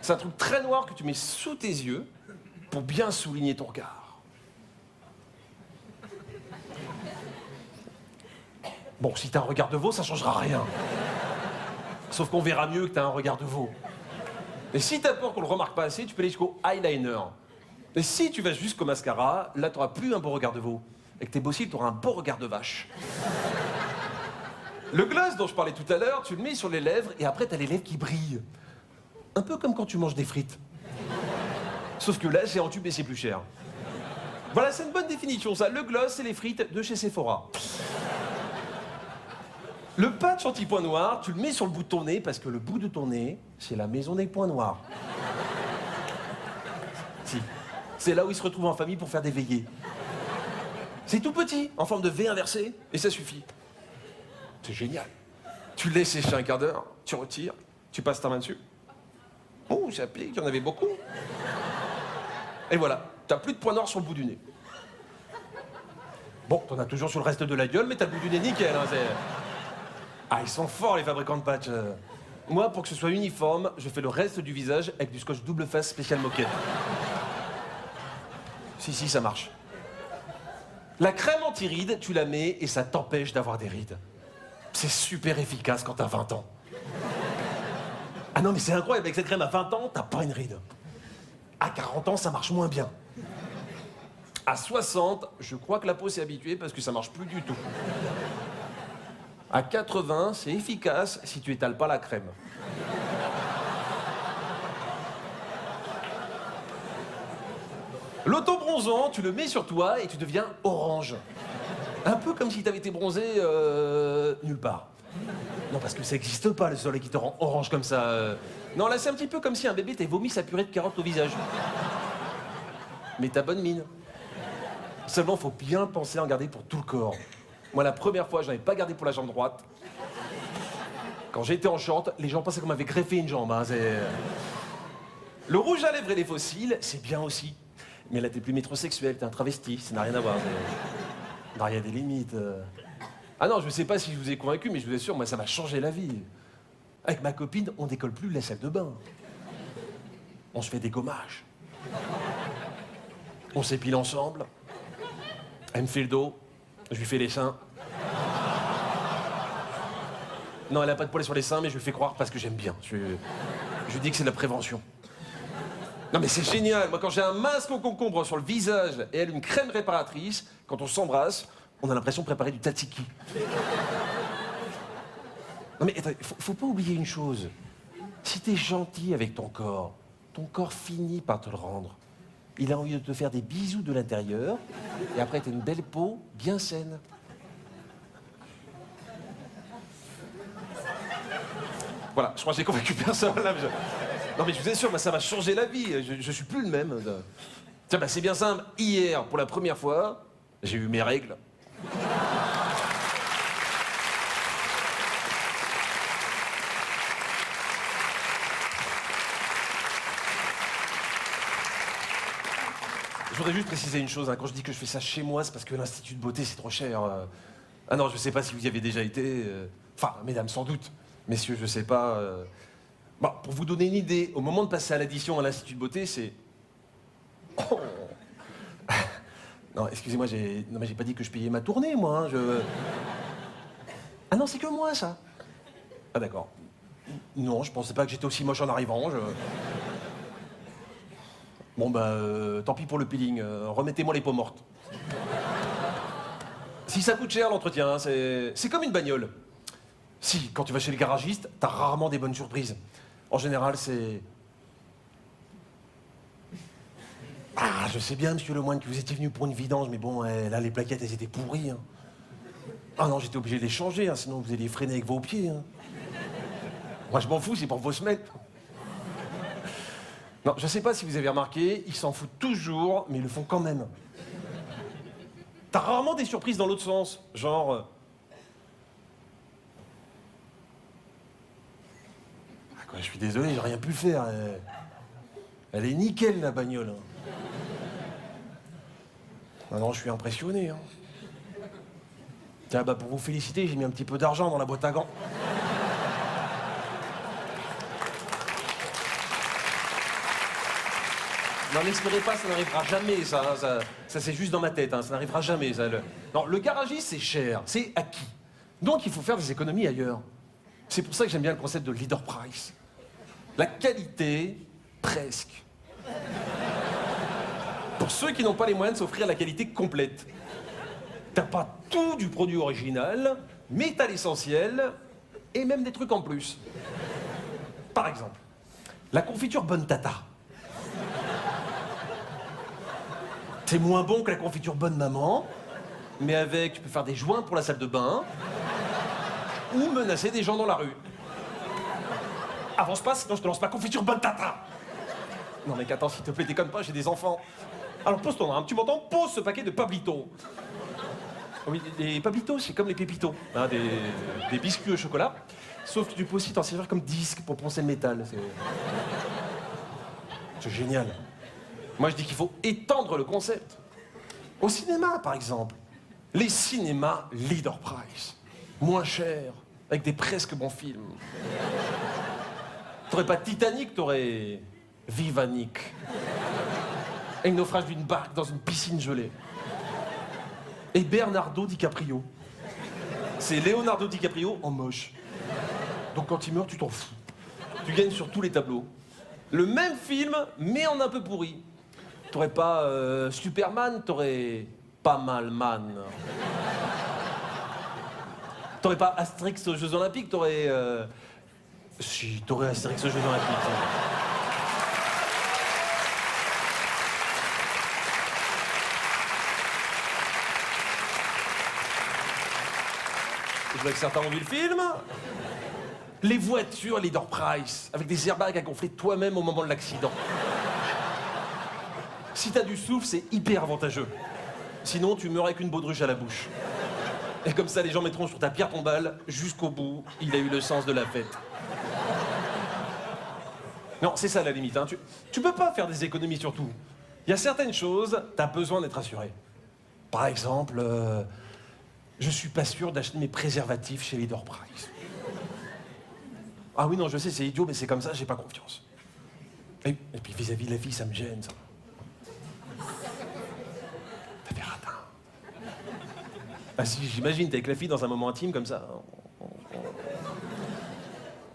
C'est un truc très noir que tu mets sous tes yeux pour bien souligner ton regard. Bon, si t'as un regard de veau, ça changera rien. Sauf qu'on verra mieux que t'as un regard de veau. Et si t'as peur qu'on le remarque pas assez, tu peux aller jusqu'au eyeliner. Et si tu vas jusqu'au mascara, là t'auras plus un beau regard de veau. Avec tes beaux cils, t'auras un beau regard de vache. Le gloss dont je parlais tout à l'heure, tu le mets sur les lèvres et après t'as les lèvres qui brillent. Un peu comme quand tu manges des frites. Sauf que là, c'est en tube et c'est plus cher. Voilà, c'est une bonne définition, ça. Le gloss, c'est les frites de chez Sephora. Le patch anti-points noirs, tu le mets sur le bout de ton nez parce que le bout de ton nez, c'est la maison des points noirs. Si. C'est là où ils se retrouvent en famille pour faire des veillées. C'est tout petit, en forme de V inversé, et ça suffit. C'est génial. Tu laisses sécher un quart d'heure, tu retires, tu passes ta main dessus. Oh, ça pique, il y en avait beaucoup. Et voilà, t'as plus de points noirs sur le bout du nez. Bon, t'en as toujours sur le reste de la gueule, mais t'as le bout du nez nickel. Hein, ah, ils sont forts, les fabricants de patchs. Moi, pour que ce soit uniforme, je fais le reste du visage avec du scotch double face spécial moquette. Si, ça marche. La crème anti-rides, tu la mets et ça t'empêche d'avoir des rides. C'est super efficace quand t'as 20 ans. Ah non, mais c'est incroyable, avec cette crème à 20 ans, t'as pas une ride. À 40 ans, ça marche moins bien. À 60, je crois que la peau s'est habituée parce que ça marche plus du tout. À 80, c'est efficace si tu étales pas la crème. L'autobronzant, tu le mets sur toi et tu deviens orange. Un peu comme si t'avais été bronzé nulle part. Non, parce que ça n'existe pas, le soleil qui te rend orange comme ça. Non, là, c'est un petit peu comme si un bébé t'avait vomi sa purée de carottes au visage. Mais t'as bonne mine. Seulement, faut bien penser à en garder pour tout le corps. Moi, la première fois, j'en avais pas gardé pour la jambe droite. Quand j'étais en short, les gens pensaient qu'on m'avait greffé une jambe. Hein, le rouge à lèvres et les fossiles, c'est bien aussi. Mais là, t'es plus métrosexuel, t'es un travesti, ça n'a rien à voir. Non, il y a des limites. Ah non, je sais pas si je vous ai convaincu, mais je vous assure, moi, ça m'a changé la vie. Avec ma copine, on décolle plus la salle de bain. On se fait des gommages. On s'épile ensemble. Elle me fait le dos, je lui fais les seins. Non, elle a pas de poils sur les seins, mais je lui fais croire parce que j'aime bien. Je lui dis que c'est de la prévention. Non mais c'est génial, moi quand j'ai un masque au concombre sur le visage et elle une crème réparatrice, quand on s'embrasse, on a l'impression de préparer du tzatziki. Non mais attends, faut pas oublier une chose. Si t'es gentil avec ton corps finit par te le rendre. Il a envie de te faire des bisous de l'intérieur et après t'as une belle peau bien saine. Voilà, je crois que j'ai convaincu personne là. Non mais je vous assure, moi, ça m'a changé la vie. Je suis plus le même. Tiens, bah, c'est bien simple. Hier, pour la première fois, j'ai eu mes règles. Je voudrais juste préciser une chose. Hein. Quand je dis que je fais ça chez moi, c'est parce que l'Institut de beauté, c'est trop cher. Ah non, je sais pas si vous y avez déjà été. Enfin, mesdames, sans doute. Messieurs, je sais pas. Bon, pour vous donner une idée, au moment de passer à l'addition à l'Institut de beauté, c'est... Oh. Non, excusez-moi, non, mais j'ai pas dit que je payais ma tournée, moi. Hein, Ah non, c'est que moi, ça. Ah d'accord. Non, je pensais pas que j'étais aussi moche en arrivant. Bon, bah, tant pis pour le peeling. Remettez-moi les peaux mortes. Si ça coûte cher, l'entretien, hein, c'est comme une bagnole. Si, quand tu vas chez le garagiste, t'as rarement des bonnes surprises. En général, c'est... Ah, je sais bien, monsieur Lemoine, que vous étiez venu pour une vidange, mais bon, là, les plaquettes, elles étaient pourries. Hein. Ah non, j'étais obligé de les changer, hein, sinon vous alliez freiner avec vos pieds. Hein. Moi, je m'en fous, c'est pour vos semelles. Non, je sais pas si vous avez remarqué, ils s'en foutent toujours, mais ils le font quand même. T'as rarement des surprises dans l'autre sens, genre... Je suis désolé, j'ai rien pu faire. Elle est nickel, la bagnole. Ah non, je suis impressionné. Hein. Tiens, bah pour vous féliciter, j'ai mis un petit peu d'argent dans la boîte à gants. Non, n'espérez pas, ça n'arrivera jamais, ça. Ça c'est juste dans ma tête, hein, ça n'arrivera jamais. Ça, Non, le garagiste, c'est cher, c'est acquis. Donc il faut faire des économies ailleurs. C'est pour ça que j'aime bien le concept de leader price. La qualité, presque. Pour ceux qui n'ont pas les moyens de s'offrir la qualité complète. T'as pas tout du produit original, mais t'as l'essentiel, et même des trucs en plus. Par exemple, la confiture Bonne Tata. C'est moins bon que la confiture Bonne Maman, mais avec, tu peux faire des joints pour la salle de bain, ou menacer des gens dans la rue. Avance pas, sinon je te lance ma confiture Bonne Tata. Non mec, attends, s'il te plaît, déconne pas, j'ai des enfants. Alors pose-toi, hein, tu m'entends? Pose ce paquet de Pablito. Oui, les Pablitos, c'est comme les Pépitos, hein, des biscuits au chocolat. Sauf que tu peux aussi t'en servir comme disque pour poncer le métal. C'est génial. Moi, je dis qu'il faut étendre le concept. Au cinéma, par exemple. Les cinémas leader price. Moins cher, avec des presque bons films. T'aurais pas Titanic, t'aurais Vivanic. Et le naufrage d'une barque dans une piscine gelée. Et Bernardo DiCaprio. C'est Leonardo DiCaprio en moche. Donc quand il meurt, tu t'en fous. Tu gagnes sur tous les tableaux. Le même film, mais en un peu pourri. T'aurais pas Superman, t'aurais Pas Mal Man. T'aurais pas Astérix aux Jeux Olympiques, t'aurais... Si, t'aurais Astérix aux Jeux Olympiques. Je vois que certains ont vu le film. Les voitures leader price, avec des airbags à gonfler toi-même au moment de l'accident. Si t'as du souffle, c'est hyper avantageux. Sinon, tu meurs avec une baudruche à la bouche. Et comme ça, les gens mettront sur ta pierre tombale jusqu'au bout. Il a eu le sens de la fête. Non, c'est ça la limite. Hein. Tu peux pas faire des économies sur tout. Il y a certaines choses, t'as besoin d'être assuré. Par exemple, je suis pas sûr d'acheter mes préservatifs chez Leader Price. Ah oui, non, je sais, c'est idiot, mais c'est comme ça, j'ai pas confiance. Et puis vis-à-vis de la fille, ça me gêne, ça. T'as fait ratin. Ah si, j'imagine, t'es avec la fille dans un moment intime comme ça.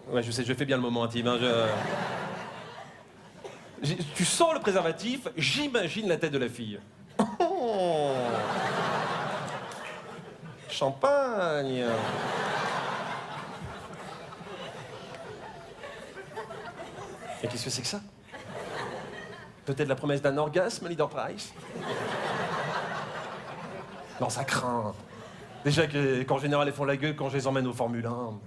Ouais, je sais, je fais bien le moment intime. Hein, tu sens le préservatif, j'imagine la tête de la fille. Oh. Champagne. Et qu'est-ce que c'est que ça? Peut-être la promesse d'un orgasme, Leader Price? Non, ça craint. Déjà qu'en général, elles font la gueule quand je les emmène au Formule 1.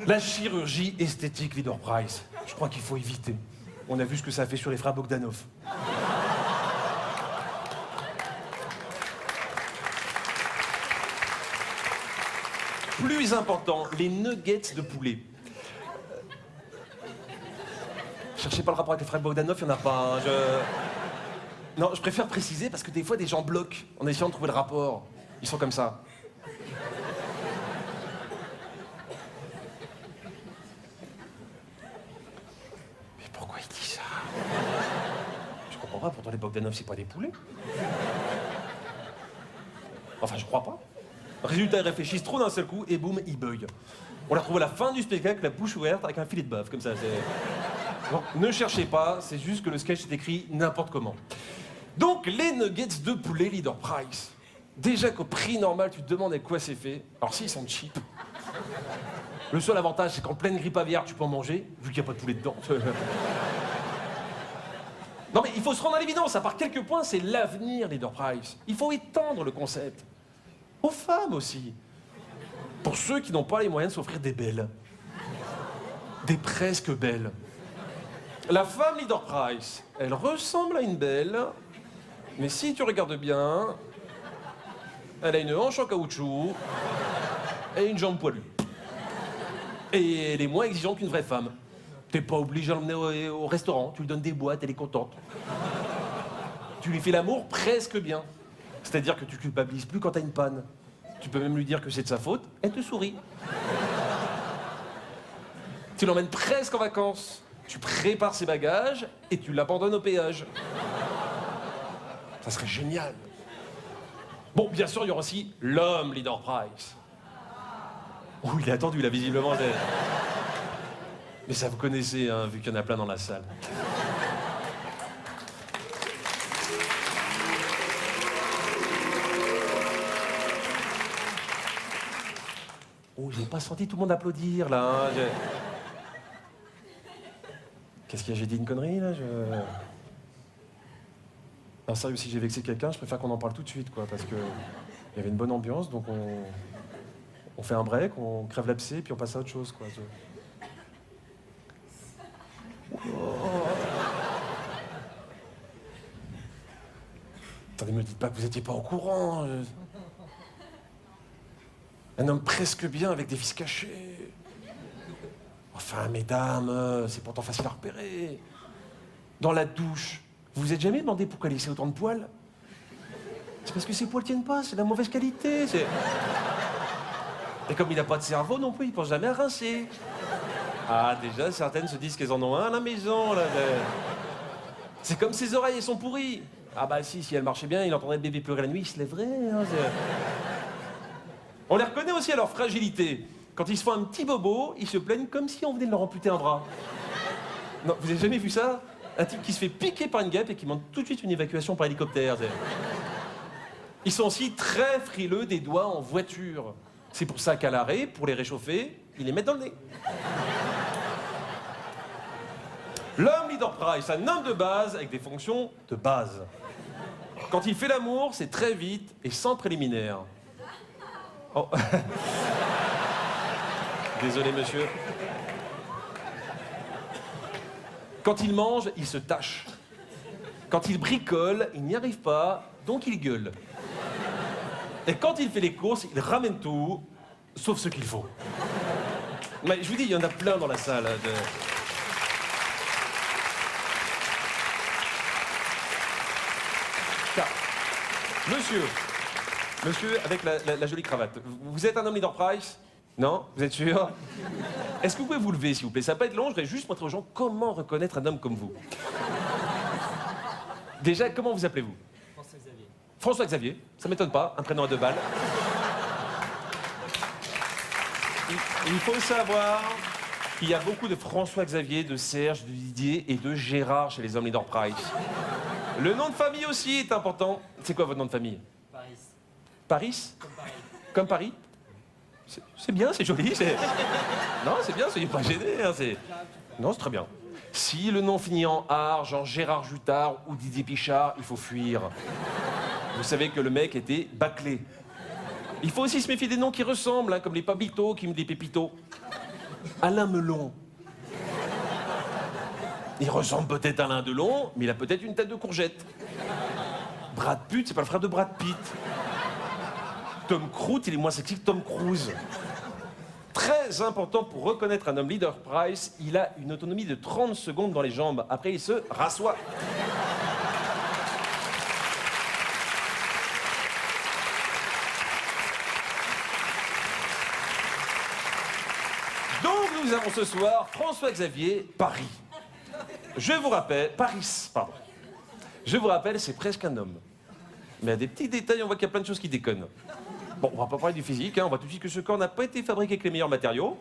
La chirurgie esthétique, Leader Price. Je crois qu'il faut éviter. On a vu ce que ça a fait sur les frères Bogdanov. Plus important, les nuggets de poulet. Cherchez pas le rapport avec les frères Bogdanov, il n'y en a pas. Hein, Non, je préfère préciser parce que des fois, des gens bloquent en essayant de trouver le rapport. Ils sont comme ça. Mais pourquoi il dit ça? Je comprends pas, pourtant les Bogdanov, c'est pas des poulets. Enfin, je crois pas. Résultat, ils réfléchissent trop d'un seul coup et boum, ils bug. On les retrouve à la fin du spectacle, la bouche ouverte, avec un filet de bœuf, comme ça. Donc, ne cherchez pas, c'est juste que le sketch est écrit n'importe comment. Donc, les nuggets de poulet Leader Price. Déjà qu'au prix normal, tu te demandes avec quoi c'est fait. Alors, s'ils sont cheap. Le seul avantage, c'est qu'en pleine grippe aviaire, tu peux en manger, vu qu'il n'y a pas de poulet dedans. Non, mais il faut se rendre à l'évidence, à part quelques points, c'est l'avenir Leader Price. Il faut étendre le concept. Aux femmes aussi. Pour ceux qui n'ont pas les moyens de s'offrir des belles. Des presque belles. La femme Leader Price, elle ressemble à une belle, mais si tu regardes bien, elle a une hanche en caoutchouc et une jambe poilue. Et elle est moins exigeante qu'une vraie femme. T'es pas obligé de l'emmener au restaurant, tu lui donnes des boîtes, elle est contente. Tu lui fais l'amour presque bien. C'est-à-dire que tu culpabilises plus quand t'as une panne. Tu peux même lui dire que c'est de sa faute, elle te sourit. Tu l'emmènes presque en vacances. Tu prépares ses bagages et tu l'abandonnes au péage. Ça serait génial. Bon, bien sûr, il y aura aussi l'homme Leader Price. Oh, il est attendu, là, visiblement. Mais ça, vous connaissez, hein, vu qu'il y en a plein dans la salle. Oh, j'ai pas senti tout le monde applaudir, là. Hein. Qu'est-ce qu'il y a, j'ai dit une connerie, là Non, sérieux, si j'ai vexé quelqu'un, je préfère qu'on en parle tout de suite, quoi, parce que il y avait une bonne ambiance, donc on fait un break, on crève l'abcès, puis on passe à autre chose, quoi. Attendez, me dites pas que vous étiez pas au courant. Un homme presque bien avec des vis cachées. Enfin, mesdames, c'est pourtant facile à repérer. Dans la douche, vous vous êtes jamais demandé pourquoi il laissait autant de poils? C'est parce que ses poils tiennent pas, c'est de la mauvaise qualité. Et comme il n'a pas de cerveau non plus, il pense jamais à rincer. Ah, déjà, certaines se disent qu'elles en ont un à la maison, là. C'est comme ses oreilles, elles sont pourries. Ah bah si elles marchaient bien, il entendrait le bébé pleurer la nuit, il se lèverait. Hein, on les reconnaît aussi à leur fragilité. Quand ils se font un petit bobo, ils se plaignent comme si on venait de leur amputer un bras. Non, vous avez jamais vu ça? Un type qui se fait piquer par une guêpe et qui demande tout de suite une évacuation par hélicoptère. Ils sont aussi très frileux des doigts en voiture. C'est pour ça qu'à l'arrêt, pour les réchauffer, ils les mettent dans le nez. L'homme Leader Price, un homme de base avec des fonctions de base. Quand il fait l'amour, c'est très vite et sans préliminaire. Oh. Désolé, monsieur. Quand il mange, il se tâche. Quand il bricole, il n'y arrive pas, donc il gueule. Et quand il fait les courses, il ramène tout, sauf ce qu'il faut. Mais je vous dis, il y en a plein dans la salle. Car, monsieur, avec la jolie cravate, vous êtes un homme Leader Price? Non? Vous êtes sûr? Est-ce que vous pouvez vous lever, s'il vous plaît? Ça va pas être long, je vais juste montrer aux gens comment reconnaître un homme comme vous. Déjà, comment vous appelez-vous? François-Xavier. François-Xavier, ça m'étonne pas, un prénom à 2 balles. Il faut savoir qu'il y a beaucoup de François-Xavier, de Serge, de Didier et de Gérard chez les hommes Leader Price. Le nom de famille aussi est important. C'est quoi votre nom de famille? Paris. Paris? Comme Paris. Comme Paris? C'est bien, c'est joli. Non, c'est bien, soyez pas gênés. Hein, non, c'est très bien. Si le nom finit en art, genre Gérard Jutard ou Didier Pichard, il faut fuir. Vous savez que le mec était bâclé. Il faut aussi se méfier des noms qui ressemblent, hein, comme les Pablitos qui me des Pépitos. Alain Melon. Il ressemble peut-être à Alain Delon, mais il a peut-être une tête de courgette. Brad Pitt, c'est pas le frère de Brad Pitt. Tom Cruise, il est moins sexy que Tom Cruise. Très important pour reconnaître un homme Leader Price, il a une autonomie de 30 secondes dans les jambes. Après, il se rassoit. Donc, nous avons ce soir François-Xavier Paris. Je vous rappelle... Paris, pardon. Je vous rappelle, c'est presque un homme. Mais à des petits détails, on voit qu'il y a plein de choses qui déconnent. Bon, on va pas parler du physique, hein. On voit tout de suite que ce corps n'a pas été fabriqué avec les meilleurs matériaux.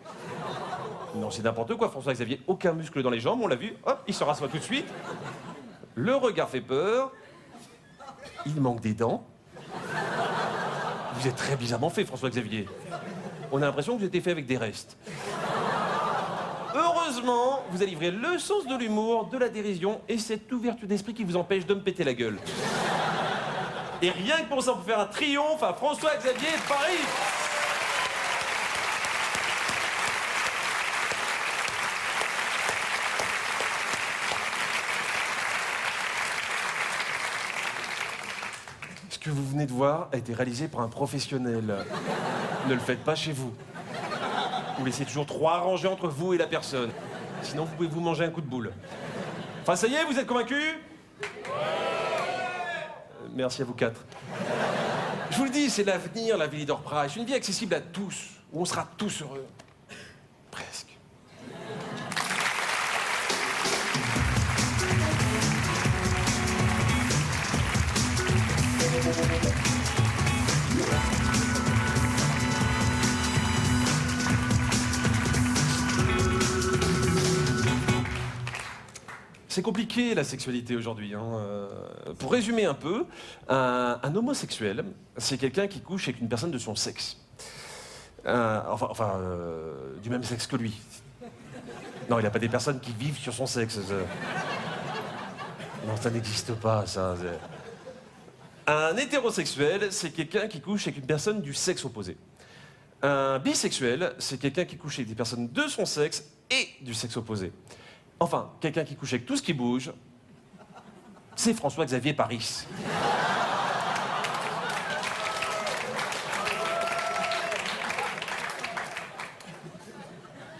Non, c'est n'importe quoi, François-Xavier. Aucun muscle dans les jambes, on l'a vu. Hop, il se rassoit tout de suite. Le regard fait peur. Il manque des dents. Vous êtes très bizarrement fait, François-Xavier. On a l'impression que vous étiez fait avec des restes. Heureusement, vous avez livré le sens de l'humour, de la dérision et cette ouverture d'esprit qui vous empêche de me péter la gueule. Et rien que pour ça, on peut faire un triomphe à François-Xavier Paris. Ce que vous venez de voir a été réalisé par un professionnel. Ne le faites pas chez vous. Vous laissez toujours 3 rangées entre vous et la personne. Sinon, vous pouvez vous manger un coup de boule. Enfin, ça y est, vous êtes convaincus? Merci à vous 4. Je vous le dis, c'est l'avenir, la vie Leader Price. Une vie accessible à tous, où on sera tous heureux. Presque. c'est compliqué la sexualité aujourd'hui. Hein. Pour résumer un peu, un homosexuel, c'est quelqu'un qui couche avec une personne de son sexe. Du même sexe que lui. Non, il n'a pas des personnes qui vivent sur son sexe. Non, ça n'existe pas, ça. Un hétérosexuel, c'est quelqu'un qui couche avec une personne du sexe opposé. Un bisexuel, c'est quelqu'un qui couche avec des personnes de son sexe et du sexe opposé. Enfin, quelqu'un qui couche avec tout ce qui bouge, c'est François-Xavier Paris.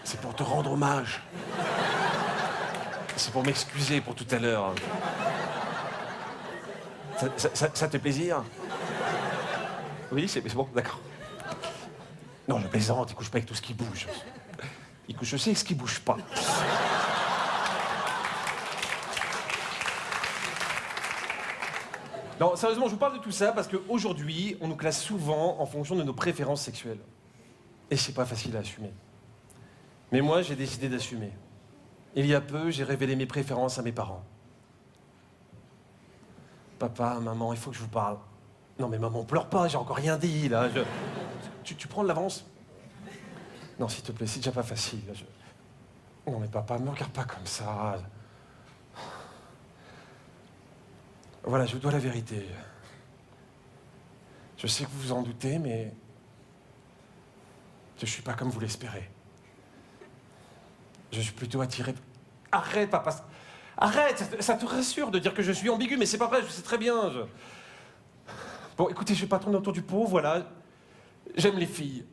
C'est pour te rendre hommage. C'est pour m'excuser pour tout à l'heure. Ça te fait plaisir? Oui, c'est bon, d'accord. Non, je plaisante, il couche pas avec tout ce qui bouge. Il couche aussi avec ce qui bouge pas. Non, sérieusement, je vous parle de tout ça parce qu'aujourd'hui, on nous classe souvent en fonction de nos préférences sexuelles. Et c'est pas facile à assumer. Mais moi, j'ai décidé d'assumer. Il y a peu, j'ai révélé mes préférences à mes parents. Papa, maman, il faut que je vous parle. Non mais maman, pleure pas, j'ai encore rien dit, là. Tu prends de l'avance? Non, s'il te plaît, c'est déjà pas facile. Non mais papa, me regarde pas comme ça. Voilà, je vous dois la vérité. Je sais que vous vous en doutez, mais... je suis pas comme vous l'espérez. Je suis plutôt attiré... Arrête, papa. Arrête, ça te rassure de dire que je suis ambigu, mais c'est pas vrai, je sais très bien. Bon, écoutez, je vais pas tourner autour du pot, voilà. J'aime les filles.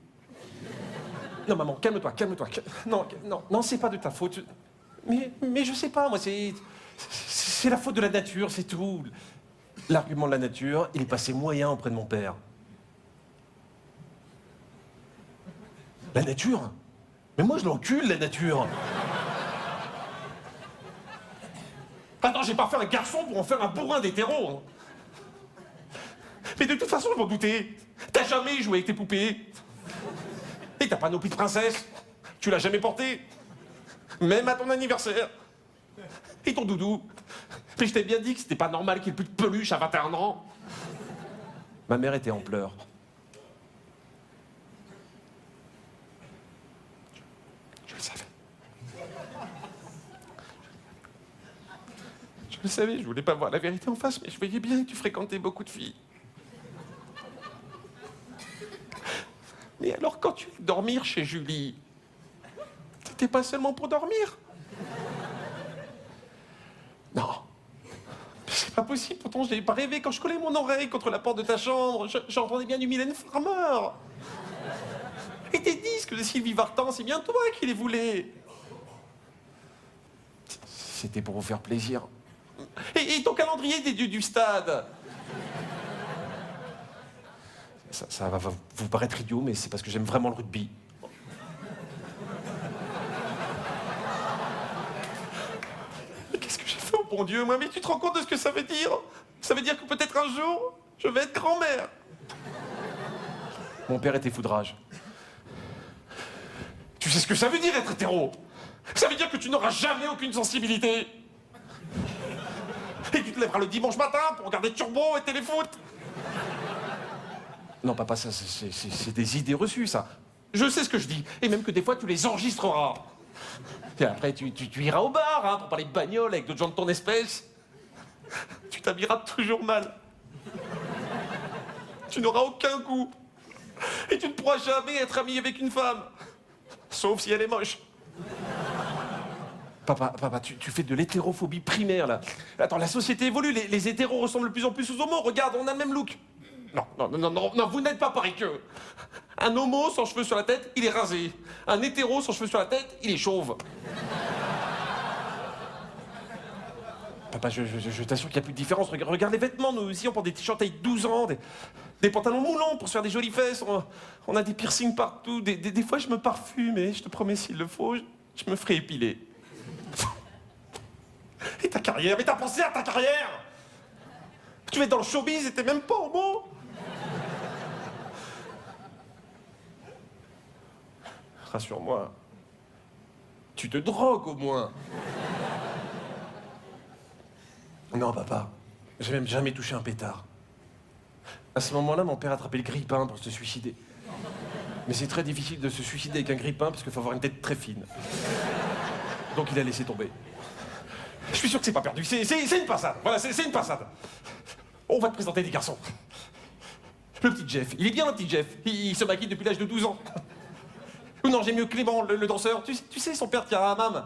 Non, maman, calme-toi. Non, c'est pas de ta faute. Mais je sais pas, moi, c'est la faute de la nature, c'est tout. L'argument de la nature, il est passé moyen auprès de mon père. La nature? Mais moi, je l'encule, la nature. Attends, j'ai pas fait un garçon pour en faire un bourrin d'hétéro. Hein. Mais de toute façon, je m'en doutais. T'as jamais joué avec tes poupées. Et t'as pas nos petites princesses. Tu l'as jamais porté. Même à ton anniversaire. Et ton doudou. Mais je t'ai bien dit que c'était pas normal qu'il y ait plus de peluche à 21 ans. Ma mère était en pleurs. Je le savais. Je le savais, je voulais pas voir la vérité en face, mais je voyais bien que tu fréquentais beaucoup de filles. Mais alors, quand tu allais dormir chez Julie, c'était pas seulement pour dormir? Non. Mais c'est pas possible, pourtant je n'avais pas rêvé. Quand je collais mon oreille contre la porte de ta chambre, j'entendais bien du Mylène Farmer. Et tes disques de Sylvie Vartan, c'est bien toi qui les voulais. C'était pour vous faire plaisir. Et ton calendrier des dieux du stade? Ça va vous paraître idiot, mais c'est parce que j'aime vraiment le rugby. Mais qu'est-ce que j'ai fait au bon Dieu, moi? Mais tu te rends compte de ce que ça veut dire? Ça veut dire que peut-être un jour, je vais être grand-mère. Mon père était foudrage. Tu sais ce que ça veut dire être hétéro? Ça veut dire que tu n'auras jamais aucune sensibilité. Et tu te lèveras le dimanche matin pour regarder Turbo et Téléfoot. Non, papa, ça, c'est des idées reçues, ça. Je sais ce que je dis, et même que des fois, tu les enregistreras. Et après, tu iras au bar, hein, pour parler de bagnole avec d'autres gens de ton espèce. Tu t'habilleras toujours mal. Tu n'auras aucun goût. Et tu ne pourras jamais être ami avec une femme. Sauf si elle est moche. Papa, tu fais de l'hétérophobie primaire, là. Attends, la société évolue, les hétéros ressemblent de plus en plus aux homos. Regarde, on a le même look. Non, vous n'êtes pas pareil qu'eux. Un homo sans cheveux sur la tête, il est rasé. Un hétéro sans cheveux sur la tête, il est chauve. Papa, je t'assure qu'il n'y a plus de différence. Regarde les vêtements, nous aussi, on porte des t-shirts avec 12 ans, des pantalons moulants pour se faire des jolies fesses. On a des piercings partout. Des fois, je me parfume, et je te promets, s'il le faut, je me ferai épiler. Et ta carrière? Mais t'as pensé à ta carrière? Tu vas être dans le showbiz et t'es même pas homo? Rassure-moi. Tu te drogues au moins. Non, papa. J'ai même jamais touché un pétard. À ce moment-là, mon père a attrapé le grille-pain pour se suicider. Mais c'est très difficile de se suicider avec un grille-pain parce qu'il faut avoir une tête très fine. Donc il a laissé tomber. Je suis sûr que c'est pas perdu. C'est une passade. Voilà, c'est une passade. On va te présenter des garçons. Le petit Jeff. Il est bien, le petit Jeff. Il se maquille depuis l'âge de 12 ans. Ou non, j'ai mieux Clément, le danseur. Tu sais, son père tient à Hammam.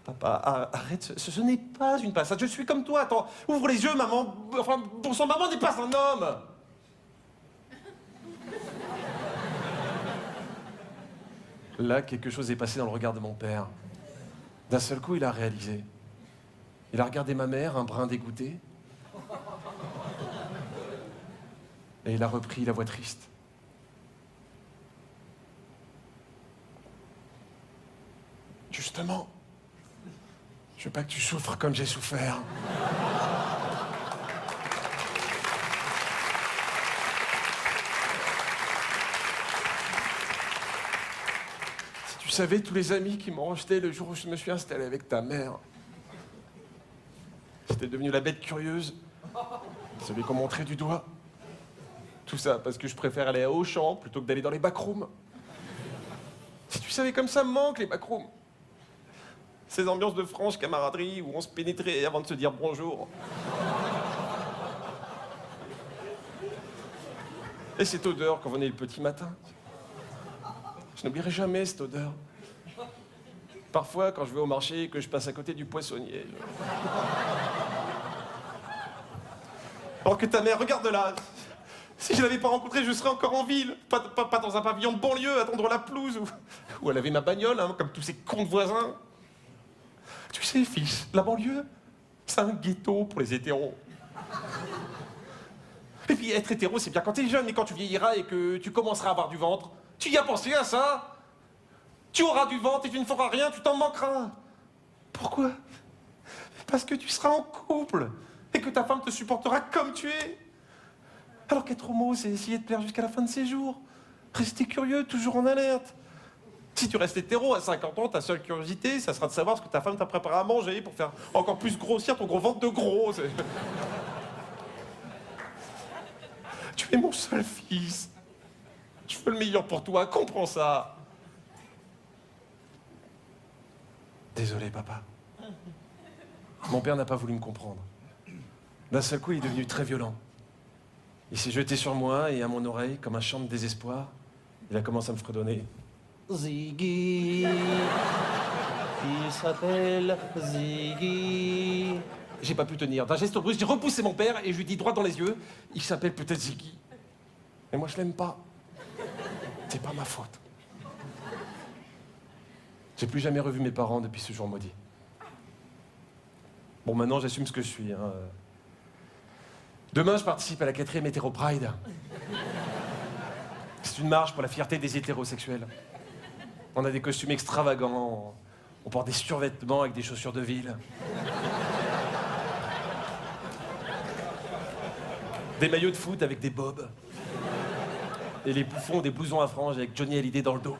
Papa, arrête, ce n'est pas une passade. Je suis comme toi. Attends, ouvre les yeux, maman. Enfin, bon sang, maman n'est pas un homme. Là, quelque chose est passé dans le regard de mon père. D'un seul coup, il a réalisé. Il a regardé ma mère, un brin dégoûté. Et il a repris la voix triste. Justement, je veux pas que tu souffres comme j'ai souffert. Si tu savais tous les amis qui m'ont rejeté le jour où je me suis installé avec ta mère. J'étais devenu la bête curieuse, celui qu'on montrait du doigt. Tout ça parce que je préfère aller à Auchan plutôt que d'aller dans les backrooms. Si tu savais comme ça me manque les backrooms. Ces ambiances de franche camaraderie où on se pénétrait avant de se dire bonjour. Et cette odeur quand venait le petit matin. Je n'oublierai jamais cette odeur. Parfois, quand je vais au marché et que je passe à côté du poissonnier. Alors que ta mère, regarde-la. Si je l'avais pas rencontrée, je serais encore en ville. Pas dans un pavillon de banlieue, à tondre la pelouse. Où elle avait ma bagnole, hein, comme tous ces cons de voisins. Tu sais, fils, la banlieue, c'est un ghetto pour les hétéros. Et puis être hétéro, c'est bien quand t'es jeune, mais quand tu vieilliras et que tu commenceras à avoir du ventre, tu y as pensé à ça? Tu auras du ventre et tu ne feras rien, tu t'en manqueras. Pourquoi? Parce que tu seras en couple et que ta femme te supportera comme tu es. Alors qu'être homo, c'est essayer de plaire jusqu'à la fin de ses jours. Rester curieux, toujours en alerte. Si tu restes hétéro à 50 ans, ta seule curiosité, ça sera de savoir ce que ta femme t'a préparé à manger pour faire encore plus grossir ton gros ventre de gros. Tu es mon seul fils. Je veux le meilleur pour toi, comprends ça. Désolé, papa. Mon père n'a pas voulu me comprendre. D'un seul coup, il est devenu très violent. Il s'est jeté sur moi et à mon oreille, comme un chant de désespoir, il a commencé à me fredonner. Ziggy, il s'appelle Ziggy. J'ai pas pu tenir. D'un geste brusque, j'ai repoussé mon père et je lui dis droit dans les yeux, il s'appelle peut-être Ziggy. Mais moi, je l'aime pas. C'est pas ma faute. J'ai plus jamais revu mes parents depuis ce jour maudit. Bon, maintenant, j'assume ce que je suis. Hein. Demain, je participe à la 4e Hétéro Pride. C'est une marche pour la fierté des hétérosexuels. On a des costumes extravagants, on porte des survêtements avec des chaussures de ville. Des maillots de foot avec des bobs. Et les bouffons des blousons à franges avec Johnny Hallyday dans le dos.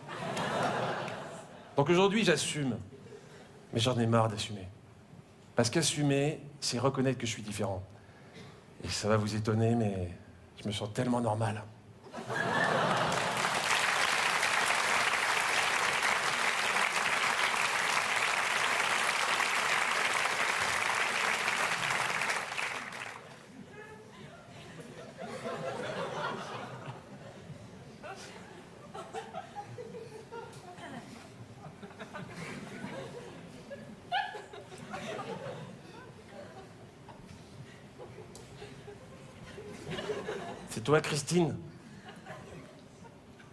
Donc aujourd'hui, j'assume. Mais j'en ai marre d'assumer. Parce qu'assumer, c'est reconnaître que je suis différent. Et ça va vous étonner, mais je me sens tellement normal. C'est toi, Christine?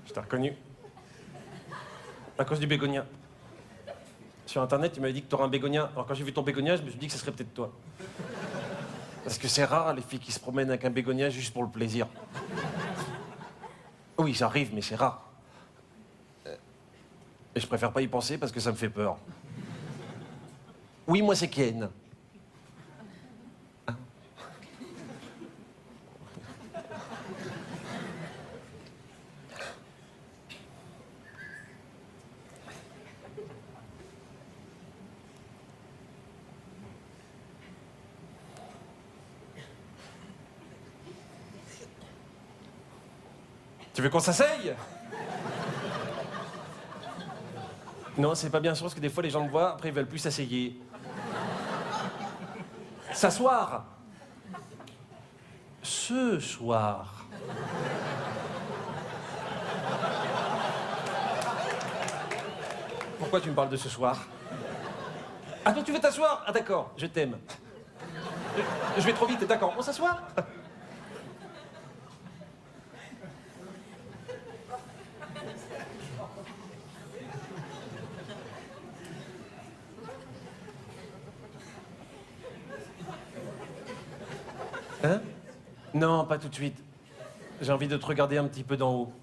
Je t'ai reconnu. À cause du bégonia. Sur Internet, tu m'avais dit que t'aurais un bégonia. Alors quand j'ai vu ton bégonia, je me suis dit que ce serait peut-être toi. Parce que c'est rare, les filles qui se promènent avec un bégonia juste pour le plaisir. Oui, ça arrive, mais c'est rare. Et je préfère pas y penser parce que ça me fait peur. Oui, moi, c'est Ken. Tu veux qu'on s'asseye? Non, c'est pas bien sûr parce que des fois les gens me voient, après ils veulent plus s'asseyer. S'asseoir. Ce soir. Pourquoi tu me parles de ce soir? Ah, toi tu veux t'asseoir? Ah d'accord, je t'aime. Je vais trop vite, d'accord, on s'assoit? Hein? Non, pas tout de suite. J'ai envie de te regarder un petit peu d'en haut.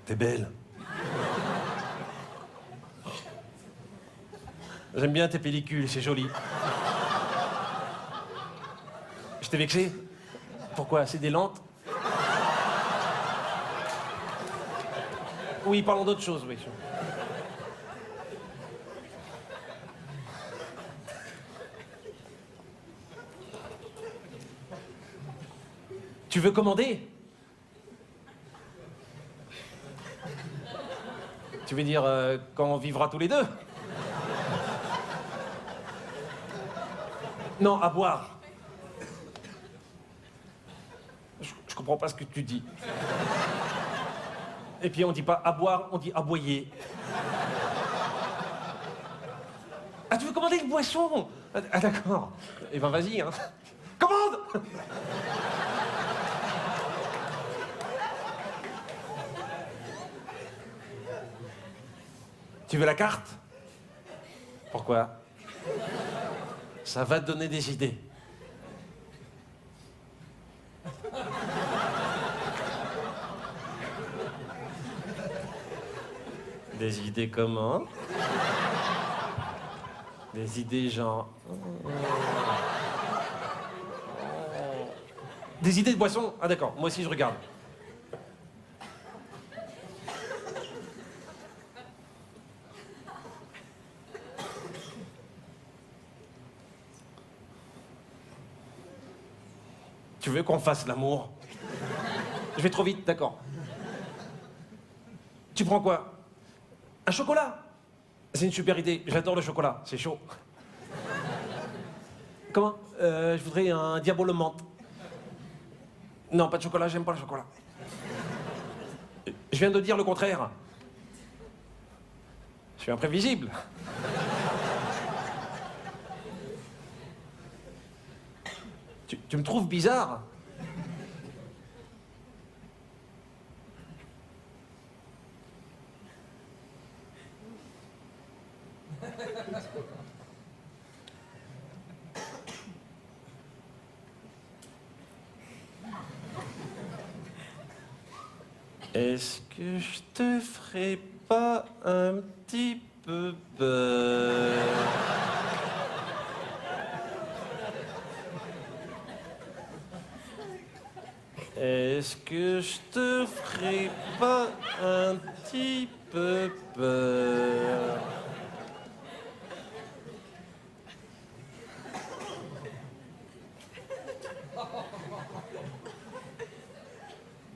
T'es belle. J'aime bien tes pellicules, c'est joli. Je t'ai vexé? Pourquoi? C'est des lentes? Oui, parlons d'autre chose, oui. Tu veux commander? Tu veux dire quand on vivra tous les deux? Non, à boire. Je comprends pas ce que tu dis. Et puis on dit pas à boire, on dit à boyer. Ah, tu veux commander une boisson? Ah d'accord. Eh ben vas-y, hein. Commande! Tu veux la carte? Pourquoi? Ça va te donner des idées. Des idées comment? Des idées genre... Des idées de boisson? Ah d'accord, moi aussi je regarde. Tu veux qu'on fasse l'amour? Je vais trop vite, d'accord. Tu prends quoi? Un chocolat? C'est une super idée, j'adore le chocolat, c'est chaud. Comment? Je voudrais un diabolo menthe. Non, pas de chocolat, j'aime pas le chocolat. Je viens de dire le contraire. Je suis imprévisible. Tu me trouves bizarre? Est-ce que je te ferais pas un petit peu peur? Est-ce que je te ferais pas un petit peu peur?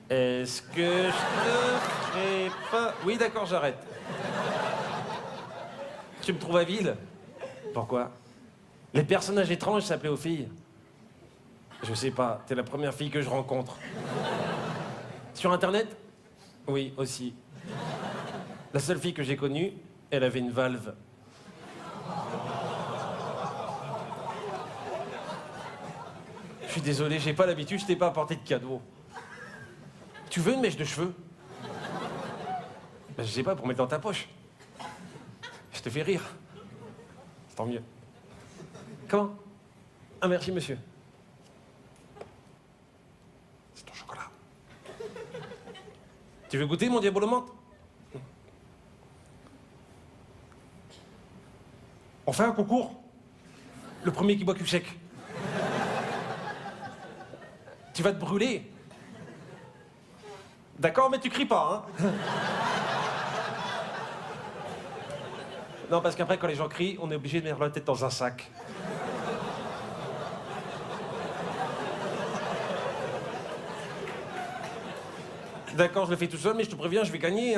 Est-ce que je te ferais pas... Oui, d'accord, j'arrête. Tu me trouves habile? Pourquoi? Les personnages étranges s'appelaient aux filles. Je sais pas, t'es la première fille que je rencontre. Sur Internet? Oui, aussi. La seule fille que j'ai connue, elle avait une valve. Je suis désolé, j'ai pas l'habitude, je t'ai pas apporté de cadeau. Tu veux une mèche de cheveux? Ben, je sais pas, pour mettre dans ta poche. Je te fais rire. Tant mieux. Comment? Ah, merci, monsieur. C'est ton chocolat. Tu veux goûter mon diabolo menthe? On fait un concours. Le premier qui boit cul sec. Tu vas te brûler. D'accord, mais tu cries pas, hein? Non, parce qu'après, quand les gens crient, on est obligé de mettre la tête dans un sac. D'accord, je le fais tout seul, mais je te préviens, je vais gagner.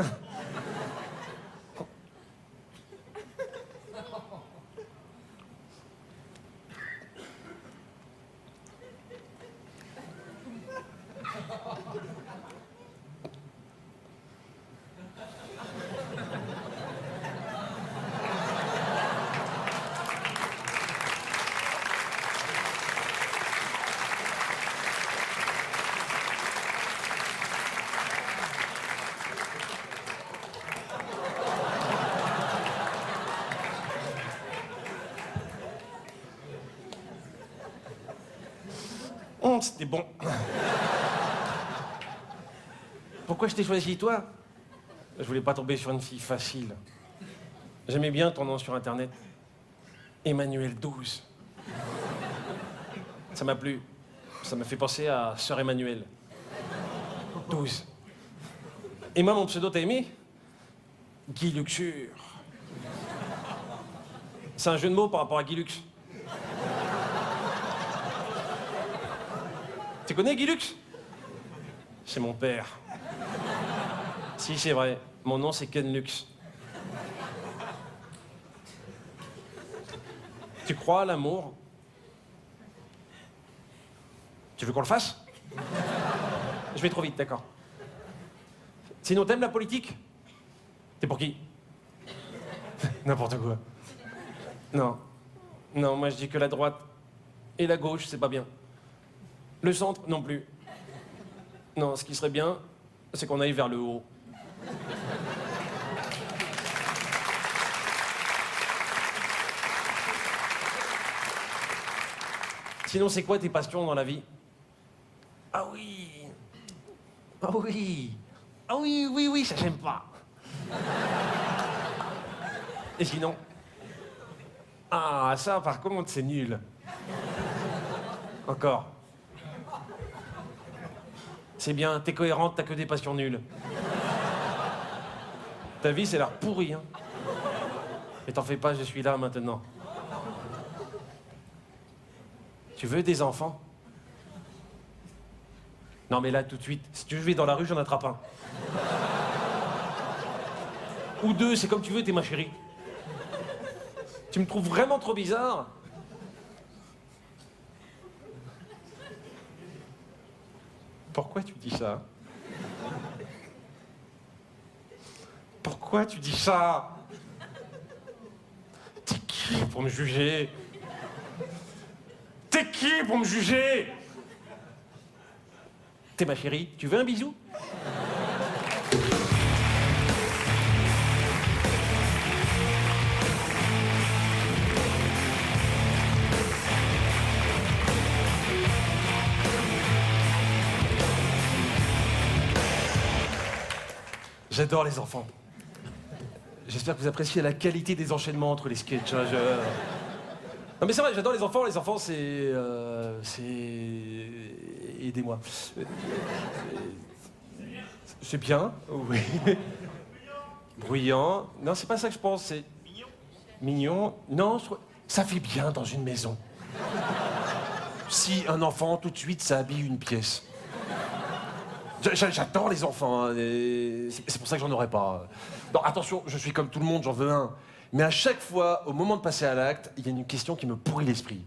C'était bon. Pourquoi je t'ai choisi, toi? Je voulais pas tomber sur une fille facile. J'aimais bien ton nom sur Internet. Emmanuel 12. Ça m'a plu. Ça m'a fait penser à Sœur Emmanuel. 12. Et moi, mon pseudo, t'as aimé? Guy Luxure. C'est un jeu de mots par rapport à Guy Lux. Tu connais Guy Lux? C'est mon père. Si, c'est vrai. Mon nom, c'est Ken Lux. Tu crois à l'amour? Tu veux qu'on le fasse? Je vais trop vite, d'accord. Sinon, t'aimes la politique? T'es pour qui? N'importe quoi. Non. Non, moi je dis que la droite et la gauche, c'est pas bien. Le centre, non plus. Non, ce qui serait bien, c'est qu'on aille vers le haut. Sinon, c'est quoi tes passions dans la vie? Ah oui. Ah oui. Ah oui, oui, oui, ça j'aime pas. Et sinon? Ah, ça, par contre, c'est nul. Encore. C'est bien, t'es cohérente, t'as que des passions nulles. Ta vie, c'est l'air pourri, hein. Mais t'en fais pas, je suis là maintenant. Tu veux des enfants? Non, mais là, tout de suite, si tu veux, je vais dans la rue, j'en attrape un. Ou deux, c'est comme tu veux, t'es ma chérie. Tu me trouves vraiment trop bizarre? Pourquoi tu dis ça? Pourquoi tu dis ça? T'es qui pour me juger? T'es qui pour me juger? T'es ma chérie, tu veux un bisou? J'adore les enfants. J'espère que vous appréciez la qualité des enchaînements entre les sketchs. Hein, Non mais c'est vrai, j'adore les enfants. Les enfants, c'est... Aidez-moi. C'est bien, oui. Bruyant. Non, c'est pas ça que je pense, c'est... Mignon. Mignon. Non, ça fait bien dans une maison. Si un enfant, tout de suite, ça habille une pièce. J'adore les enfants, hein, c'est pour ça que j'en aurais pas. Non, attention, je suis comme tout le monde, j'en veux un. Mais à chaque fois, au moment de passer à l'acte, il y a une question qui me pourrit l'esprit.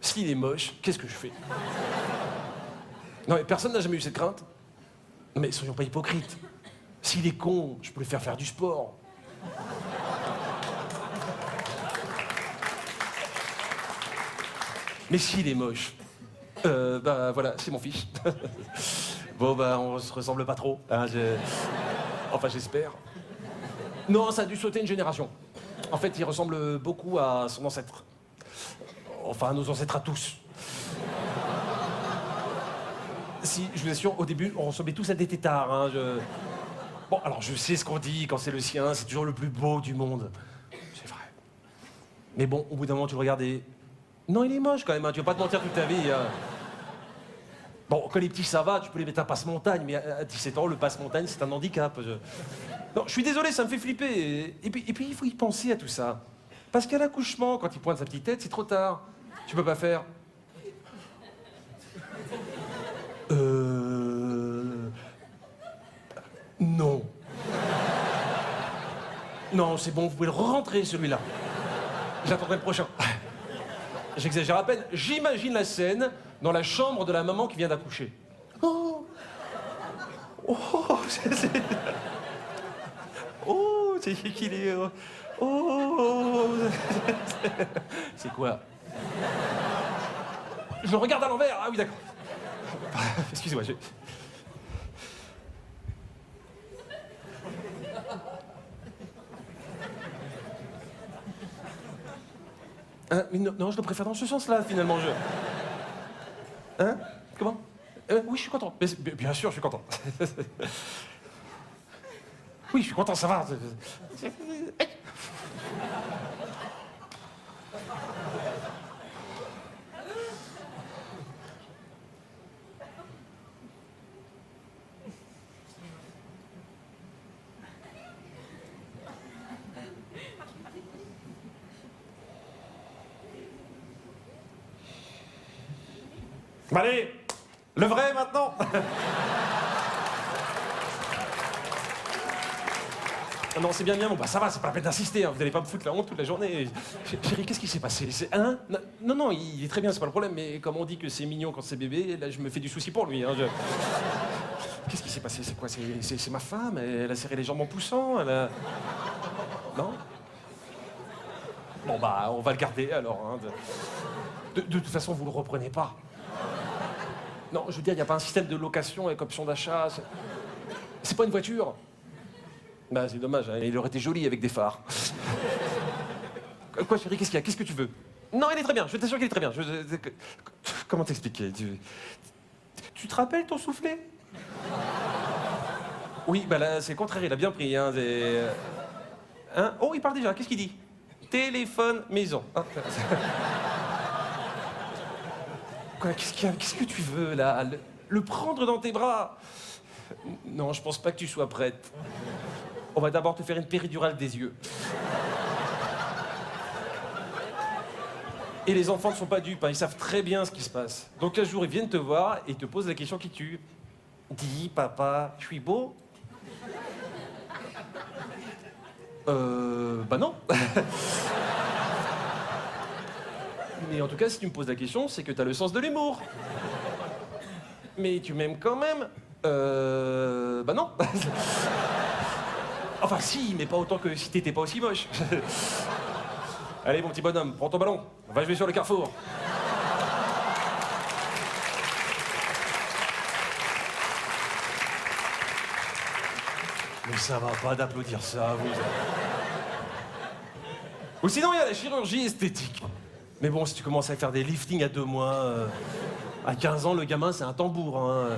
S'il est moche, qu'est-ce que je fais? Non mais personne n'a jamais eu cette crainte. Non mais soyons pas hypocrites. S'il est con, je peux le faire du sport. Mais s'il est moche, bah voilà, c'est mon fils. Bon, bah, on se ressemble pas trop. Hein, Enfin, j'espère. Non, ça a dû sauter une génération. En fait, il ressemble beaucoup à son ancêtre. Enfin, à nos ancêtres à tous. Si, je vous assure, au début, on ressemblait tous à des têtards. Hein, Bon, alors, je sais ce qu'on dit quand c'est le sien, c'est toujours le plus beau du monde. C'est vrai. Mais bon, au bout d'un moment, tu le regardes et... Non, il est moche quand même, hein, tu vas pas te mentir toute ta vie. Bon, quand les petits, ça va, tu peux les mettre à passe-montagne, mais à 17 ans, le passe-montagne, c'est un handicap. Non, je suis désolé, ça me fait flipper. Et puis, il faut y penser à tout ça. Parce qu'à l'accouchement, quand il pointe sa petite tête, c'est trop tard. Tu peux pas faire... Non. Non, c'est bon, vous pouvez le rentrer, celui-là. J'attendrai le prochain. J'exagère à peine. J'imagine la scène dans la chambre de la maman qui vient d'accoucher. Oh, c'est qu'il est... Oh. C'est quoi? Je le regarde à l'envers. Ah oui, d'accord. Excusez-moi, mais non, je le préfère dans ce sens-là, finalement, Hein? Comment? Oui, je suis content. Bien sûr, je suis content. Oui, je suis content, ça va. Allez, le vrai maintenant. Non, c'est bien, bon, bah ça va, c'est pas la peine d'insister, hein, vous allez pas me foutre la honte toute la journée. Chérie, qu'est-ce qui s'est passé? Hein? Non, il est très bien, c'est pas le problème, mais comme on dit que c'est mignon quand c'est bébé, là je me fais du souci pour lui. Hein, Qu'est-ce qui s'est passé? C'est quoi? C'est ma femme, elle a serré les jambes en poussant, elle a... Non? Bon bah, on va le garder alors. Hein, de toute façon, vous le reprenez pas. Non, je veux dire, il n'y a pas un système de location avec option d'achat. C'est pas une voiture. Bah, c'est dommage, hein, il aurait été joli avec des phares. Quoi, chérie, qu'est-ce qu'il y a? Qu'est-ce que tu veux? Non, il est très bien, je t'assure qu'il est très bien. Comment t'expliquer? Tu te rappelles ton soufflet? Oui, bah là, c'est le contraire, il a bien pris. Hein, hein? Oh, il parle déjà, qu'est-ce qu'il dit? Téléphone, maison. Hein? Quoi, qu'est-ce que tu veux, là? Le prendre dans tes bras? Non, je pense pas que tu sois prête. On va d'abord te faire une péridurale des yeux. Et les enfants ne sont pas dupes, hein, ils savent très bien ce qui se passe. Donc un jour, ils viennent te voir et ils te posent la question qui tue. Dis, papa, je suis beau? Bah non. Mais en tout cas, si tu me poses la question, c'est que t'as le sens de l'humour. Mais tu m'aimes quand même? Bah non. Enfin si, mais pas autant que si t'étais pas aussi moche. Allez, mon petit bonhomme, prends ton ballon. On va jouer sur le carrefour. Mais ça va pas d'applaudir ça, vous. Ou sinon, il y a la chirurgie esthétique. Mais bon, si tu commences à faire des liftings à 2 mois, à 15 ans, le gamin, c'est un tambour. Hein.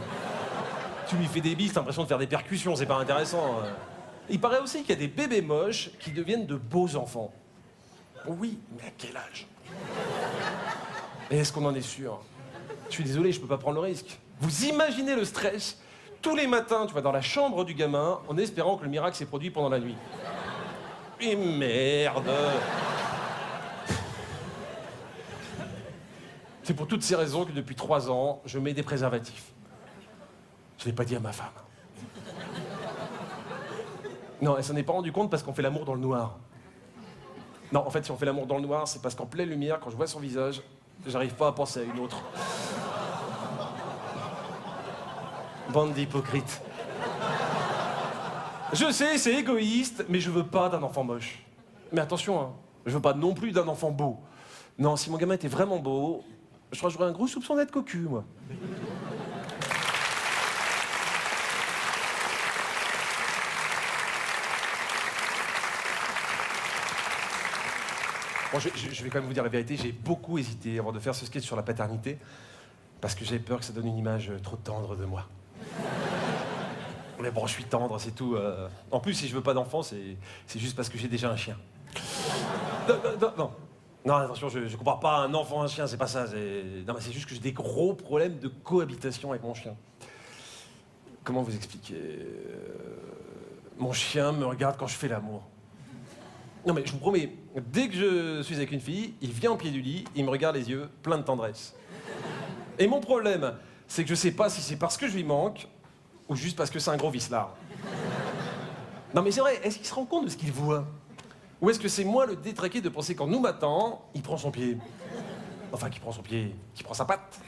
Tu lui fais des bises, t'as l'impression de faire des percussions, c'est pas intéressant. Il paraît aussi qu'il y a des bébés moches qui deviennent de beaux enfants. Oui, mais à quel âge? Et est-ce qu'on en est sûr? Je suis désolé, je peux pas prendre le risque. Vous imaginez le stress? Tous les matins, tu vas dans la chambre du gamin en espérant que le miracle s'est produit pendant la nuit. Et merde! C'est pour toutes ces raisons que depuis 3 ans, je mets des préservatifs. Je l'ai pas dit à ma femme. Non, elle s'en est pas rendue compte parce qu'on fait l'amour dans le noir. Non, en fait, si on fait l'amour dans le noir, c'est parce qu'en pleine lumière, quand je vois son visage, j'arrive pas à penser à une autre. Bande d'hypocrites. Je sais, c'est égoïste, mais je veux pas d'un enfant moche. Mais attention, hein, je veux pas non plus d'un enfant beau. Non, si mon gamin était vraiment beau, je crois que j'aurais un gros soupçon d'être cocu, moi. Bon, je vais quand même vous dire la vérité, j'ai beaucoup hésité avant de faire ce sketch sur la paternité, parce que j'ai peur que ça donne une image trop tendre de moi. Mais bon, je suis tendre, c'est tout. En plus, si je veux pas d'enfant, c'est juste parce que j'ai déjà un chien. Non, attention, je compare pas un enfant à un chien, c'est pas ça. Non, mais c'est juste que j'ai des gros problèmes de cohabitation avec mon chien. Comment vous expliquer Mon chien me regarde quand je fais l'amour. Non, mais je vous promets, dès que je suis avec une fille, il vient au pied du lit, il me regarde les yeux, plein de tendresse. Et mon problème, c'est que je sais pas si c'est parce que je lui manque ou juste parce que c'est un gros vicelard. Non, mais c'est vrai, est-ce qu'il se rend compte de ce qu'il voit? Ou est-ce que c'est moi le détraqué de penser qu'en nous battant, il prend son pied? Enfin, qu'il prend son pied, qu'il prend sa patte.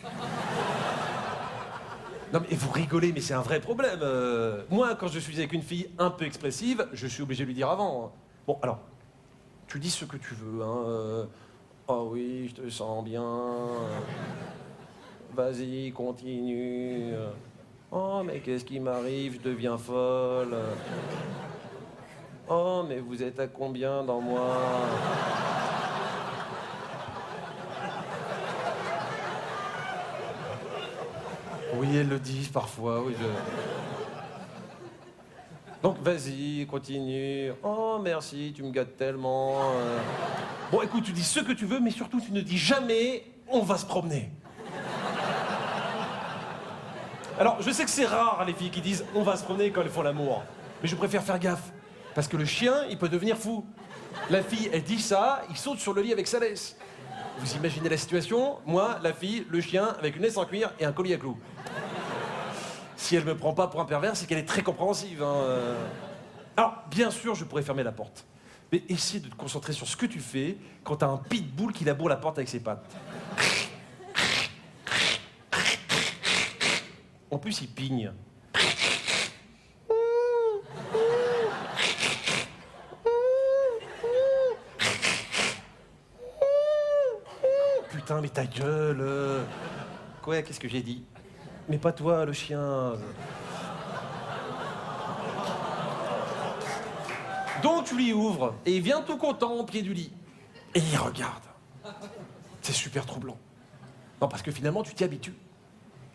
Non mais vous rigolez, mais c'est un vrai problème. Moi, quand je suis avec une fille un peu expressive, je suis obligé de lui dire avant. Bon, alors, tu dis ce que tu veux, hein. Oh oui, je te sens bien. Vas-y, continue. Oh, mais qu'est-ce qui m'arrive? Je deviens folle. Oh, mais vous êtes à combien dans moi? Oui, elles le disent parfois, oui, Donc, vas-y, continue. Oh, merci, tu me gâtes tellement. Bon, écoute, tu dis ce que tu veux, mais surtout, tu ne dis jamais « on va se promener ». Alors, je sais que c'est rare, les filles qui disent « on va se promener » quand elles font l'amour. Mais je préfère faire gaffe. Parce que le chien, il peut devenir fou. La fille, elle dit ça, il saute sur le lit avec sa laisse. Vous imaginez la situation? Moi, la fille, le chien, avec une laisse en cuir et un collier à clous. Si elle me prend pas pour un pervers, c'est qu'elle est très compréhensive. Hein. Alors, bien sûr, je pourrais fermer la porte. Mais essaie de te concentrer sur ce que tu fais quand t'as un pitbull qui laboure la porte avec ses pattes. En plus, il pigne. Putain, mais ta gueule. Quoi, qu'est-ce que j'ai dit? Mais pas toi, le chien. Donc tu lui ouvres, et il vient tout content au pied du lit. Et il regarde. C'est super troublant. Non, parce que finalement, tu t'y habitues.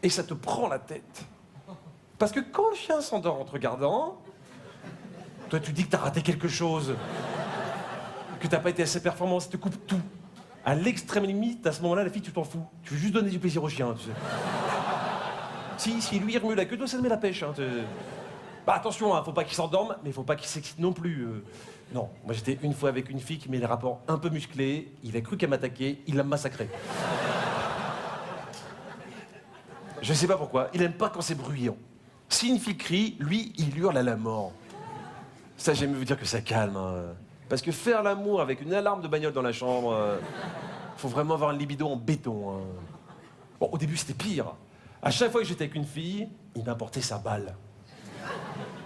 Et ça te prend la tête. Parce que quand le chien s'endort en te regardant, toi, tu dis que t'as raté quelque chose. Que t'as pas été assez performant, ça te coupe tout. À l'extrême limite, à ce moment-là, la fille, tu t'en fous. Tu veux juste donner du plaisir au chien, tu sais. Si lui, il remue la queue, toi, ça te met la pêche. Hein, bah attention, hein, faut pas qu'il s'endorme, mais faut pas qu'il s'excite non plus. Non, moi j'étais une fois avec une fille qui met les rapports un peu musclés, il a cru qu'elle m'attaquait, il l'a massacré. Je sais pas pourquoi, il aime pas quand c'est bruyant. Si une fille crie, lui, il hurle à la mort. Ça, j'aime vous dire que ça calme. Hein. Parce que faire l'amour avec une alarme de bagnole dans la chambre, faut vraiment avoir un libido en béton. Hein. Bon, au début, c'était pire. À chaque fois que j'étais avec une fille, il m'apportait sa balle.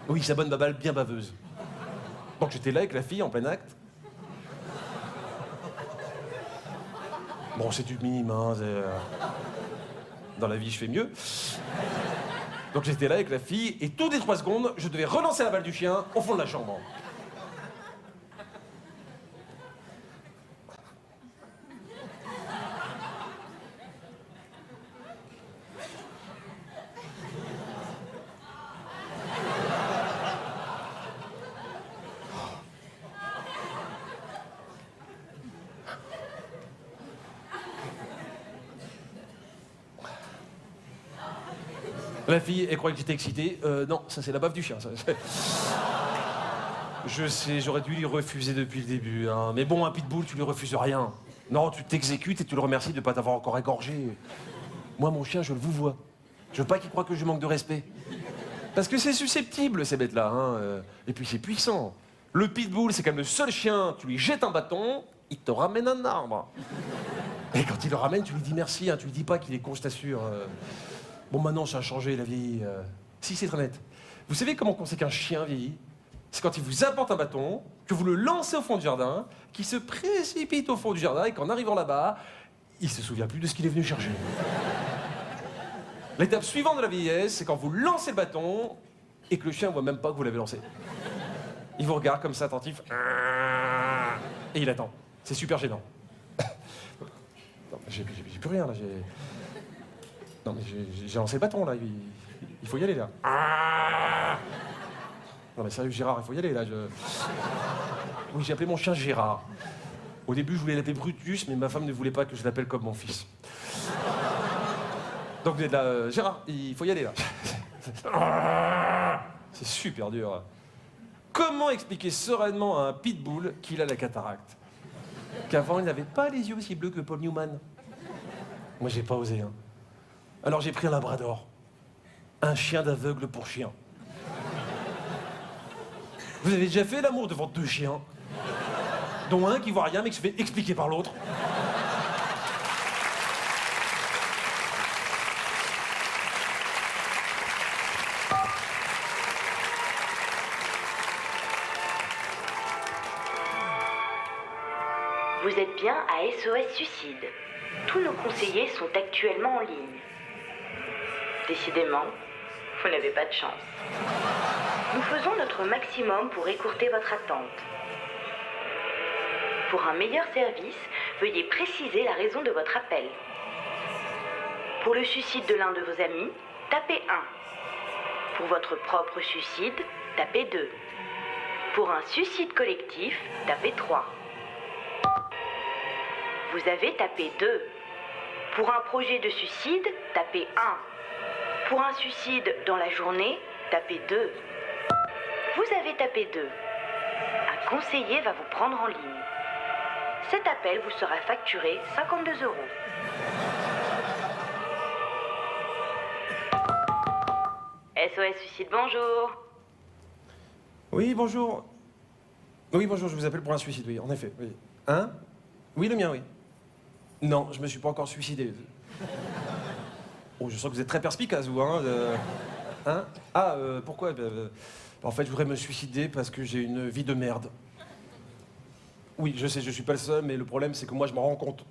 Oui, sa bonne balle bien baveuse. Donc j'étais là avec la fille en plein acte. Bon, c'est du minime, hein, dans la vie, je fais mieux. Donc j'étais là avec la fille, et toutes les 3 secondes, je devais relancer la balle du chien au fond de la chambre. La fille, elle croyait que j'étais excité. Non, ça c'est la baffe du chien. Ça. Je sais, j'aurais dû lui refuser depuis le début. Hein. Mais bon, un pitbull, tu lui refuses rien. Non, tu t'exécutes et tu le remercies de ne pas t'avoir encore égorgé. Moi, mon chien, je le vous vois. Je veux pas qu'il croie que je manque de respect. Parce que c'est susceptible, ces bêtes-là. Hein. Et puis c'est puissant. Le pitbull, c'est quand même le seul chien, tu lui jettes un bâton, il te ramène un arbre. Et quand il le ramène, tu lui dis merci. Hein. Tu lui dis pas qu'il est con, je t'assure. Bon, maintenant, ça a changé, la vieillie. Si, c'est très net. Vous savez comment on sait qu'un chien vieillit? C'est quand il vous apporte un bâton, que vous le lancez au fond du jardin, qu'il se précipite au fond du jardin et qu'en arrivant là-bas, il se souvient plus de ce qu'il est venu chercher. L'étape suivante de la vieillesse, c'est quand vous lancez le bâton et que le chien ne voit même pas que vous l'avez lancé. Il vous regarde comme ça, attentif, et il attend. C'est super gênant. Non, j'ai plus rien, là. Non, mais j'ai lancé le bâton, là. Il faut y aller, là. Non, mais sérieux, Gérard, il faut y aller, là. Oui, j'ai appelé mon chien Gérard. Au début, je voulais l'appeler Brutus, mais ma femme ne voulait pas que je l'appelle comme mon fils. Donc vous êtes là, Gérard, il faut y aller là. C'est super dur. Comment expliquer sereinement à un pitbull qu'il a la cataracte? Qu'avant, il n'avait pas les yeux aussi bleus que Paul Newman. Moi, j'ai pas osé. Hein. Alors j'ai pris un labrador. Un chien d'aveugle pour chien. Vous avez déjà fait l'amour devant deux chiens, dont un qui voit rien mais qui se fait expliquer par l'autre? Vous êtes bien à SOS Suicide. Tous nos conseillers sont actuellement en ligne. Décidément, vous n'avez pas de chance. Nous faisons notre maximum pour écourter votre attente. Pour un meilleur service, veuillez préciser la raison de votre appel. Pour le suicide de l'un de vos amis, tapez 1. Pour votre propre suicide, tapez 2. Pour un suicide collectif, tapez 3. Vous avez tapé 2. Pour un projet de suicide, tapez 1. Pour un suicide dans la journée, tapez 2. Vous avez tapé 2. Un conseiller va vous prendre en ligne. Cet appel vous sera facturé 52 €. SOS Suicide, bonjour. Oui, bonjour. Oui, bonjour, je vous appelle pour un suicide, oui, en effet. Oui. Hein? Oui, le mien, oui. Non, je me suis pas encore suicidé. Oh, je sens que vous êtes très perspicace, vous, hein? Hein? Ah, pourquoi? En fait, je voudrais me suicider parce que j'ai une vie de merde. Oui, je sais, je suis pas le seul, mais le problème, c'est que moi, je m'en rends compte.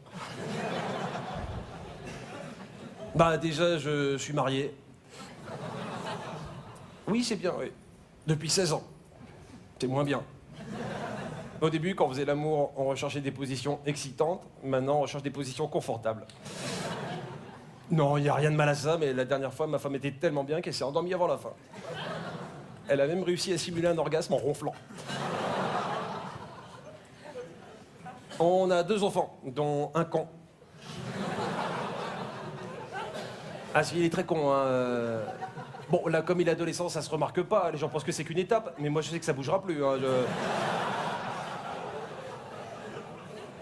Bah, déjà, je suis marié. Oui, c'est bien, oui. Depuis 16 ans. C'est moins bien. Au début, quand on faisait l'amour, on recherchait des positions excitantes. Maintenant, on recherche des positions confortables. Non, il n'y a rien de mal à ça, mais la dernière fois, ma femme était tellement bien qu'elle s'est endormie avant la fin. Elle a même réussi à simuler un orgasme en ronflant. On a 2 enfants, dont un con. Ah si, il est très con, hein. Bon, là, comme il est adolescent, ça se remarque pas. Les gens pensent que c'est qu'une étape, mais moi, je sais que ça bougera plus. Hein.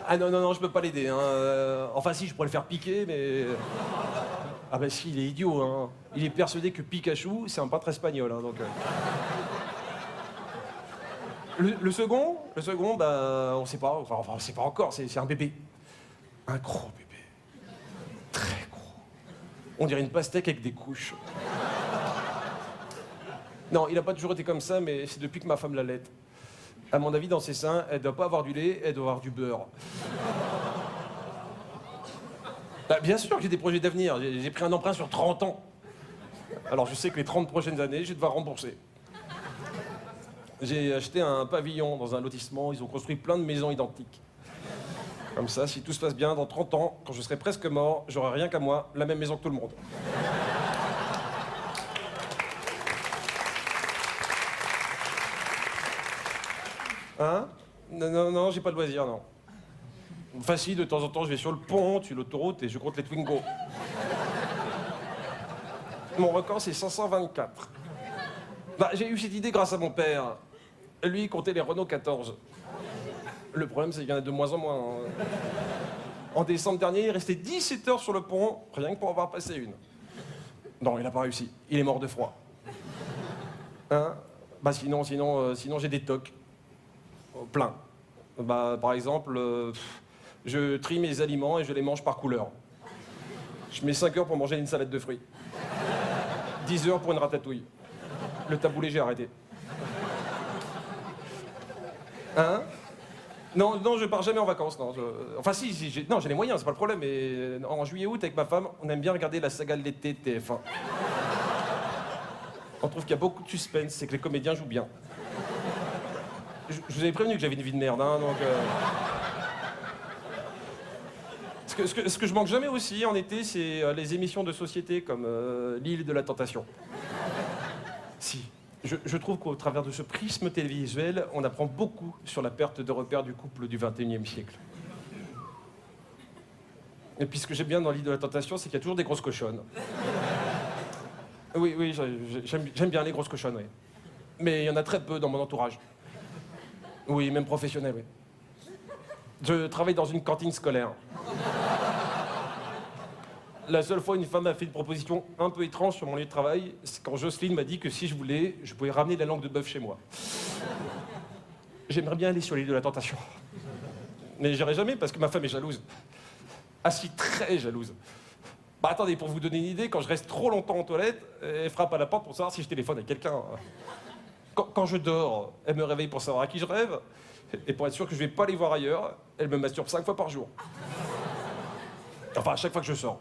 Ah non, non, non, je peux pas l'aider. Hein. Enfin, si, je pourrais le faire piquer, mais... Ah bah si, il est idiot. Hein. Il est persuadé que Pikachu, c'est un peintre espagnol. Hein, donc, le second, bah, on sait pas. Enfin, on sait pas encore. C'est un bébé. Un gros bébé. Très gros. On dirait une pastèque avec des couches. Non, il a pas toujours été comme ça, mais c'est depuis que ma femme l'allaite. À mon avis, dans ses seins, elle doit pas avoir du lait, elle doit avoir du beurre. Bah, bien sûr que j'ai des projets d'avenir. J'ai pris un emprunt sur 30 ans. Alors je sais que les 30 prochaines années, je vais devoir rembourser. J'ai acheté un pavillon dans un lotissement. Ils ont construit plein de maisons identiques. Comme ça, si tout se passe bien, dans 30 ans, quand je serai presque mort, j'aurai rien qu'à moi, la même maison que tout le monde. Hein? Non, non, non, j'ai pas de loisir, non. Enfin si, de temps en temps, je vais sur le pont, sur l'autoroute et je compte les Twingo. Mon record, c'est 524. Bah, j'ai eu cette idée grâce à mon père. Lui, il comptait les Renault 14. Le problème, c'est qu'il y en a de moins en moins. Hein. En décembre dernier, il restait 17 heures sur le pont, rien que pour avoir passé une. Non, il n'a pas réussi. Il est mort de froid. Hein? Bah sinon, j'ai des tocs. Plein. Bah, par exemple, je trie mes aliments et je les mange par couleur. Je mets 5 heures pour manger une salade de fruits. 10 heures pour une ratatouille. Le taboulé, j'ai arrêté. Hein? Non, non, je pars jamais en vacances, non. Enfin, si, j'ai les moyens, c'est pas le problème, mais en juillet-août, avec ma femme, on aime bien regarder la saga de l'été de TF1. On trouve qu'il y a beaucoup de suspense, c'est que les comédiens jouent bien. Je vous avais prévenu que j'avais une vie de merde, hein, donc... Ce que je manque jamais aussi en été, c'est les émissions de société comme L'île de la tentation. Si. Je trouve qu'au travers de ce prisme télévisuel, on apprend beaucoup sur la perte de repères du couple du XXIe siècle. Et puis ce que j'aime bien dans l'île de la Tentation, c'est qu'il y a toujours des grosses cochonnes. Oui, j'aime bien les grosses cochonnes, oui. Mais il y en a très peu dans mon entourage. Oui, même professionnel, oui. Je travaille dans une cantine scolaire. La seule fois, une femme m'a fait une proposition un peu étrange sur mon lieu de travail, c'est quand Jocelyne m'a dit que si je voulais, je pouvais ramener de la langue de bœuf chez moi. J'aimerais bien aller sur l'île de la Tentation. Mais j'irai jamais parce que ma femme est jalouse. Ah si, très jalouse. Bah attendez, pour vous donner une idée, quand je reste trop longtemps en toilette, elle frappe à la porte pour savoir si je téléphone à quelqu'un. Quand je dors, elle me réveille pour savoir à qui je rêve. Et pour être sûr que je vais pas les voir ailleurs, elle me masturbe 5 fois par jour. Enfin, à chaque fois que je sors.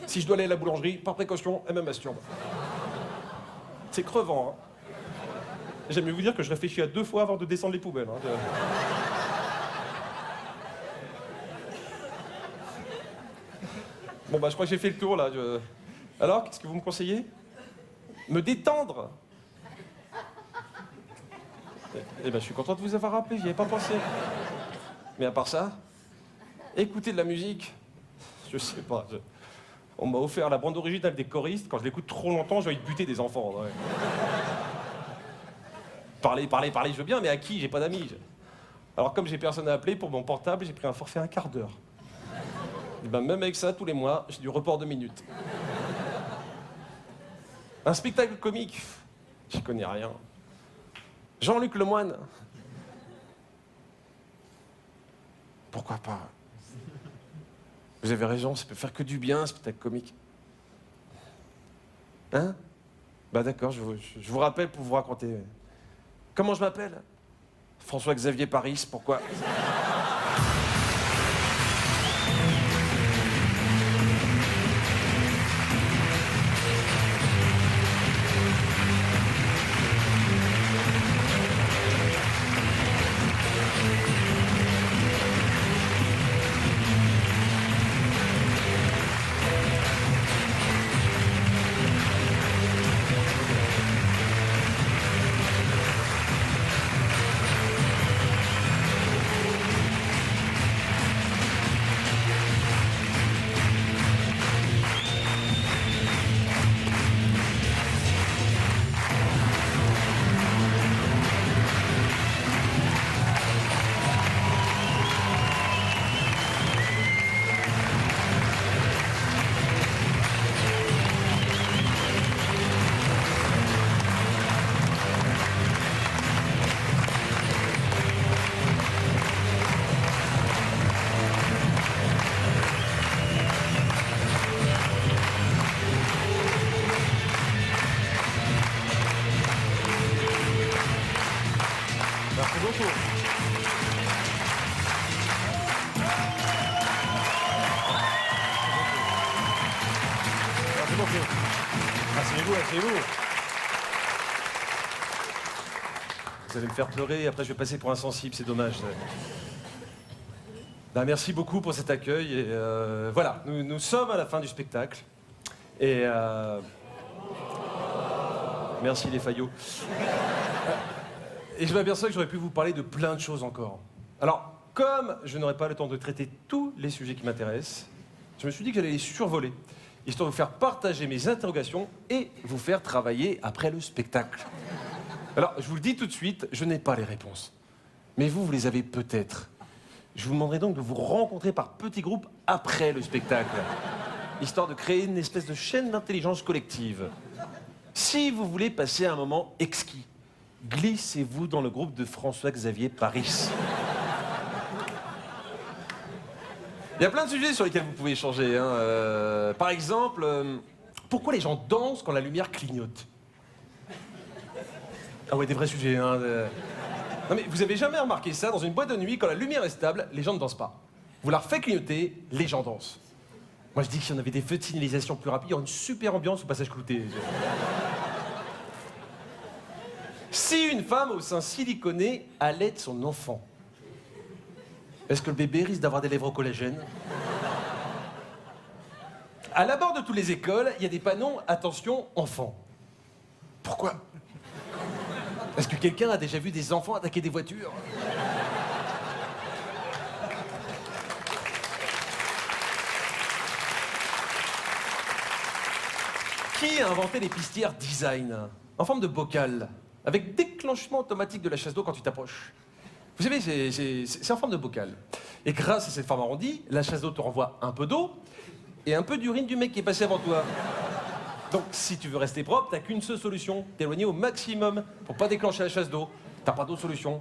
Si je dois aller à la boulangerie, par précaution, elle me masturbe. C'est crevant, hein. J'aime mieux vous dire que je réfléchis à 2 fois avant de descendre les poubelles. Hein. Bon, bah, je crois que j'ai fait le tour, là. Alors, qu'est-ce que vous me conseillez? Me détendre? Eh ben, je suis content de vous avoir rappelé, j'y avais pas pensé. Mais à part ça, écouter de la musique, je sais pas. On m'a offert la bande originale des choristes. Quand je l'écoute trop longtemps, j'ai envie de buter des enfants. Ouais. Parler, je veux bien, mais à qui? J'ai pas d'amis. Alors, comme j'ai personne à appeler, pour mon portable, j'ai pris un forfait 1/4 d'heure. Et ben, même avec ça, tous les mois, j'ai du report de minutes. Un spectacle comique, j'y connais rien. Jean-Luc Lemoyne. Pourquoi pas? Vous avez raison, ça peut faire que du bien, un spectacle comique. Hein? Bah d'accord, je vous rappelle pour vous raconter. Comment je m'appelle? François-Xavier Paris, pourquoi? Asseyez-vous. Vous allez me faire pleurer, après je vais passer pour insensible, c'est dommage. Ben, merci beaucoup pour cet accueil. Et voilà, nous sommes à la fin du spectacle. Et merci les faillots. Et je m'aperçois que j'aurais pu vous parler de plein de choses encore. Alors, comme je n'aurai pas le temps de traiter tous les sujets qui m'intéressent, je me suis dit que j'allais les survoler, histoire de vous faire partager mes interrogations et vous faire travailler après le spectacle. Alors, je vous le dis tout de suite, je n'ai pas les réponses. Mais vous les avez peut-être. Je vous demanderai donc de vous rencontrer par petits groupes après le spectacle, histoire de créer une espèce de chaîne d'intelligence collective. Si vous voulez passer un moment exquis, glissez-vous dans le groupe de François-Xavier Paris. Il y a plein de sujets sur lesquels vous pouvez échanger. Hein. Par exemple, pourquoi les gens dansent quand la lumière clignote? Ah ouais, des vrais sujets. Hein. Non mais vous avez jamais remarqué ça? Dans une boîte de nuit, quand la lumière est stable, les gens ne dansent pas. Vous la refaites clignoter, les gens dansent. Moi je dis que si on avait des feux de signalisation plus rapides, il y aurait une super ambiance au passage clouté. Si une femme au sein siliconé allaite son enfant, est-ce que le bébé risque d'avoir des lèvres au collagène? À l'abord de toutes les écoles, il y a des panneaux « Attention, enfants ». Pourquoi? Est-ce que quelqu'un a déjà vu des enfants attaquer des voitures? Qui a inventé les pistières design en forme de bocal, avec déclenchement automatique de la chasse d'eau quand tu t'approches? Vous savez, c'est en forme de bocal. Et grâce à cette forme arrondie, la chasse d'eau te renvoie un peu d'eau et un peu d'urine du mec qui est passé avant toi. Donc, si tu veux rester propre, t'as qu'une seule solution, t'éloigner au maximum pour pas déclencher la chasse d'eau. T'as pas d'autre solution.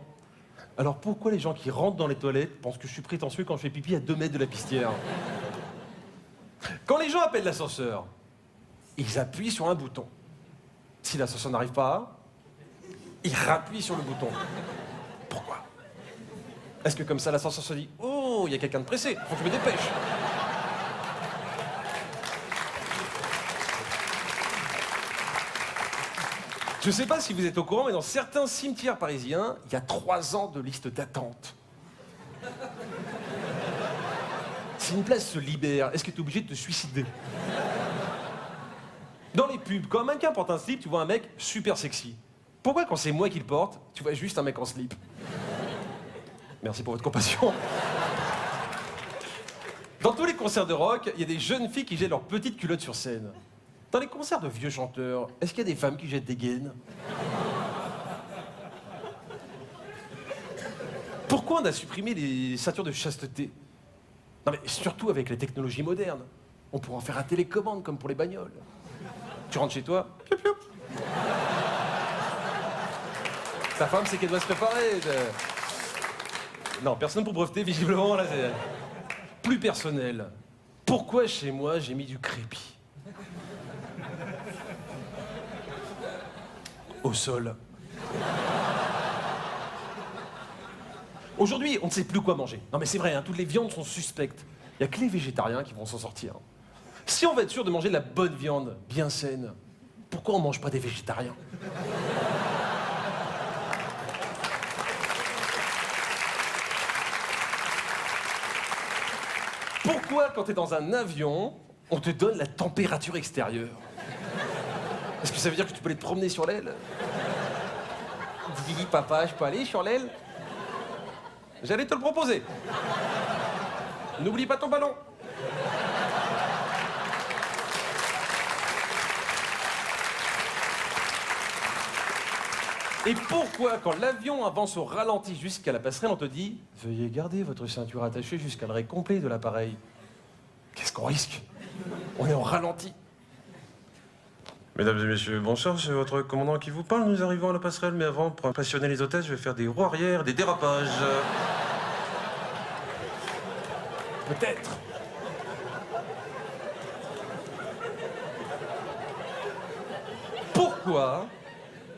Alors pourquoi les gens qui rentrent dans les toilettes pensent que je suis prétentieux quand je fais pipi à 2 mètres de la pistière? Quand les gens appellent l'ascenseur, ils appuient sur un bouton. Si l'ascenseur n'arrive pas, ils rappuient sur le bouton. Pourquoi? Est-ce que comme ça l'ascenseur se dit « Oh, il y a quelqu'un de pressé, faut que je me dépêche ». Je sais pas si vous êtes au courant, mais dans certains cimetières parisiens, il y a 3 ans de liste d'attente. Si une place se libère, est-ce que tu es obligé de te suicider? Dans les pubs, quand un mannequin porte un slip, tu vois un mec super sexy. Pourquoi quand c'est moi qui le porte, tu vois juste un mec en slip? Merci pour votre compassion. Dans tous les concerts de rock, il y a des jeunes filles qui jettent leurs petites culottes sur scène. Dans les concerts de vieux chanteurs, est-ce qu'il y a des femmes qui jettent des gaines? Pourquoi on a supprimé les ceintures de chasteté? Non mais surtout avec les technologies modernes. On pourrait en faire un télécommande comme pour les bagnoles. Tu rentres chez toi, piou piou. Ta femme, c'est qu'elle doit se préparer. Non, personne pour breveter, visiblement, là, c'est... Plus personnel. Pourquoi chez moi, j'ai mis du crépi? Au sol. Aujourd'hui, on ne sait plus quoi manger. Non mais c'est vrai, hein, toutes les viandes sont suspectes. Il n'y a que les végétariens qui vont s'en sortir. Si on va être sûr de manger de la bonne viande, bien saine, pourquoi on ne mange pas des végétariens? Pourquoi, quand tu es dans un avion, on te donne la température extérieure? Est-ce que ça veut dire que tu peux aller te promener sur l'aile? Dis, papa, je peux aller sur l'aile? J'allais te le proposer. N'oublie pas ton ballon. Et pourquoi, quand l'avion avance au ralenti jusqu'à la passerelle, on te dit « Veuillez garder votre ceinture attachée jusqu'à l'arrêt complet de l'appareil ». Qu'est-ce qu'on risque? On est au ralenti. Mesdames et messieurs, bonsoir, c'est votre commandant qui vous parle. Nous arrivons à la passerelle, mais avant, pour impressionner les hôtesses, je vais faire des roues arrière, des dérapages. Peut-être. Pourquoi,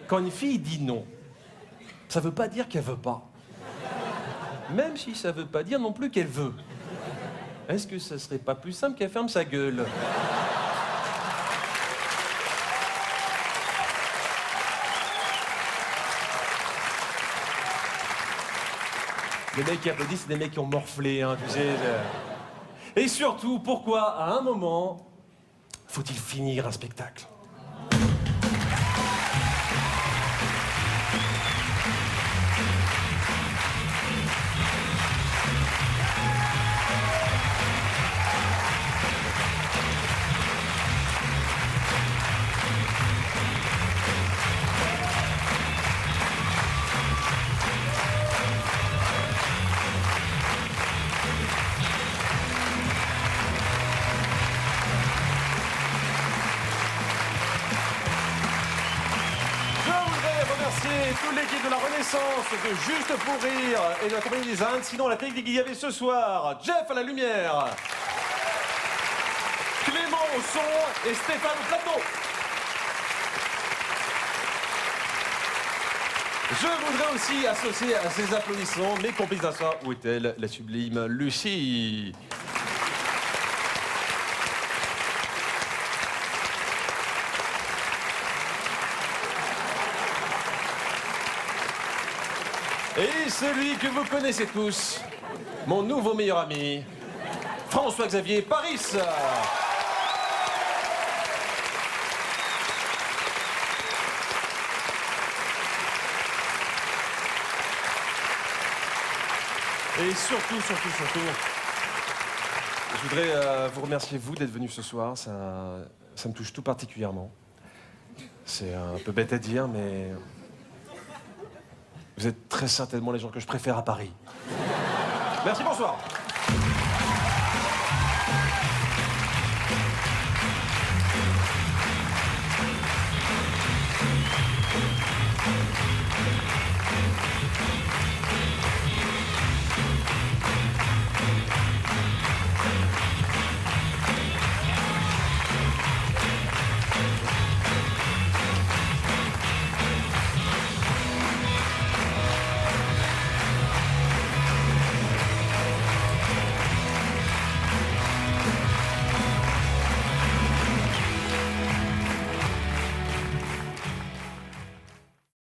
quand une fille dit non, ça veut pas dire qu'elle veut pas? Même si ça veut pas dire non plus qu'elle veut. Est-ce que ça serait pas plus simple qu'elle ferme sa gueule? Les mecs qui applaudissent, c'est des mecs qui ont morflé, hein, tu sais. Et surtout, pourquoi, à un moment, faut-il finir un spectacle? Toute l'équipe de la Renaissance de Juste pour Rire et de la compagnie des Indes. Sinon, la technique il y avait ce soir Jeff à la lumière, Clément au son et Stéphane au plateau. Je voudrais aussi associer à ces applaudissements mes complices d'un soir. Où est-elle, la sublime Lucie? Et celui que vous connaissez tous, mon nouveau meilleur ami, François-Xavier Paris. Et surtout, je voudrais vous remercier, vous, d'être venus ce soir. Ça ça me touche tout particulièrement. C'est un peu bête à dire, mais vous êtes très certainement les gens que je préfère à Paris. Merci, bonsoir.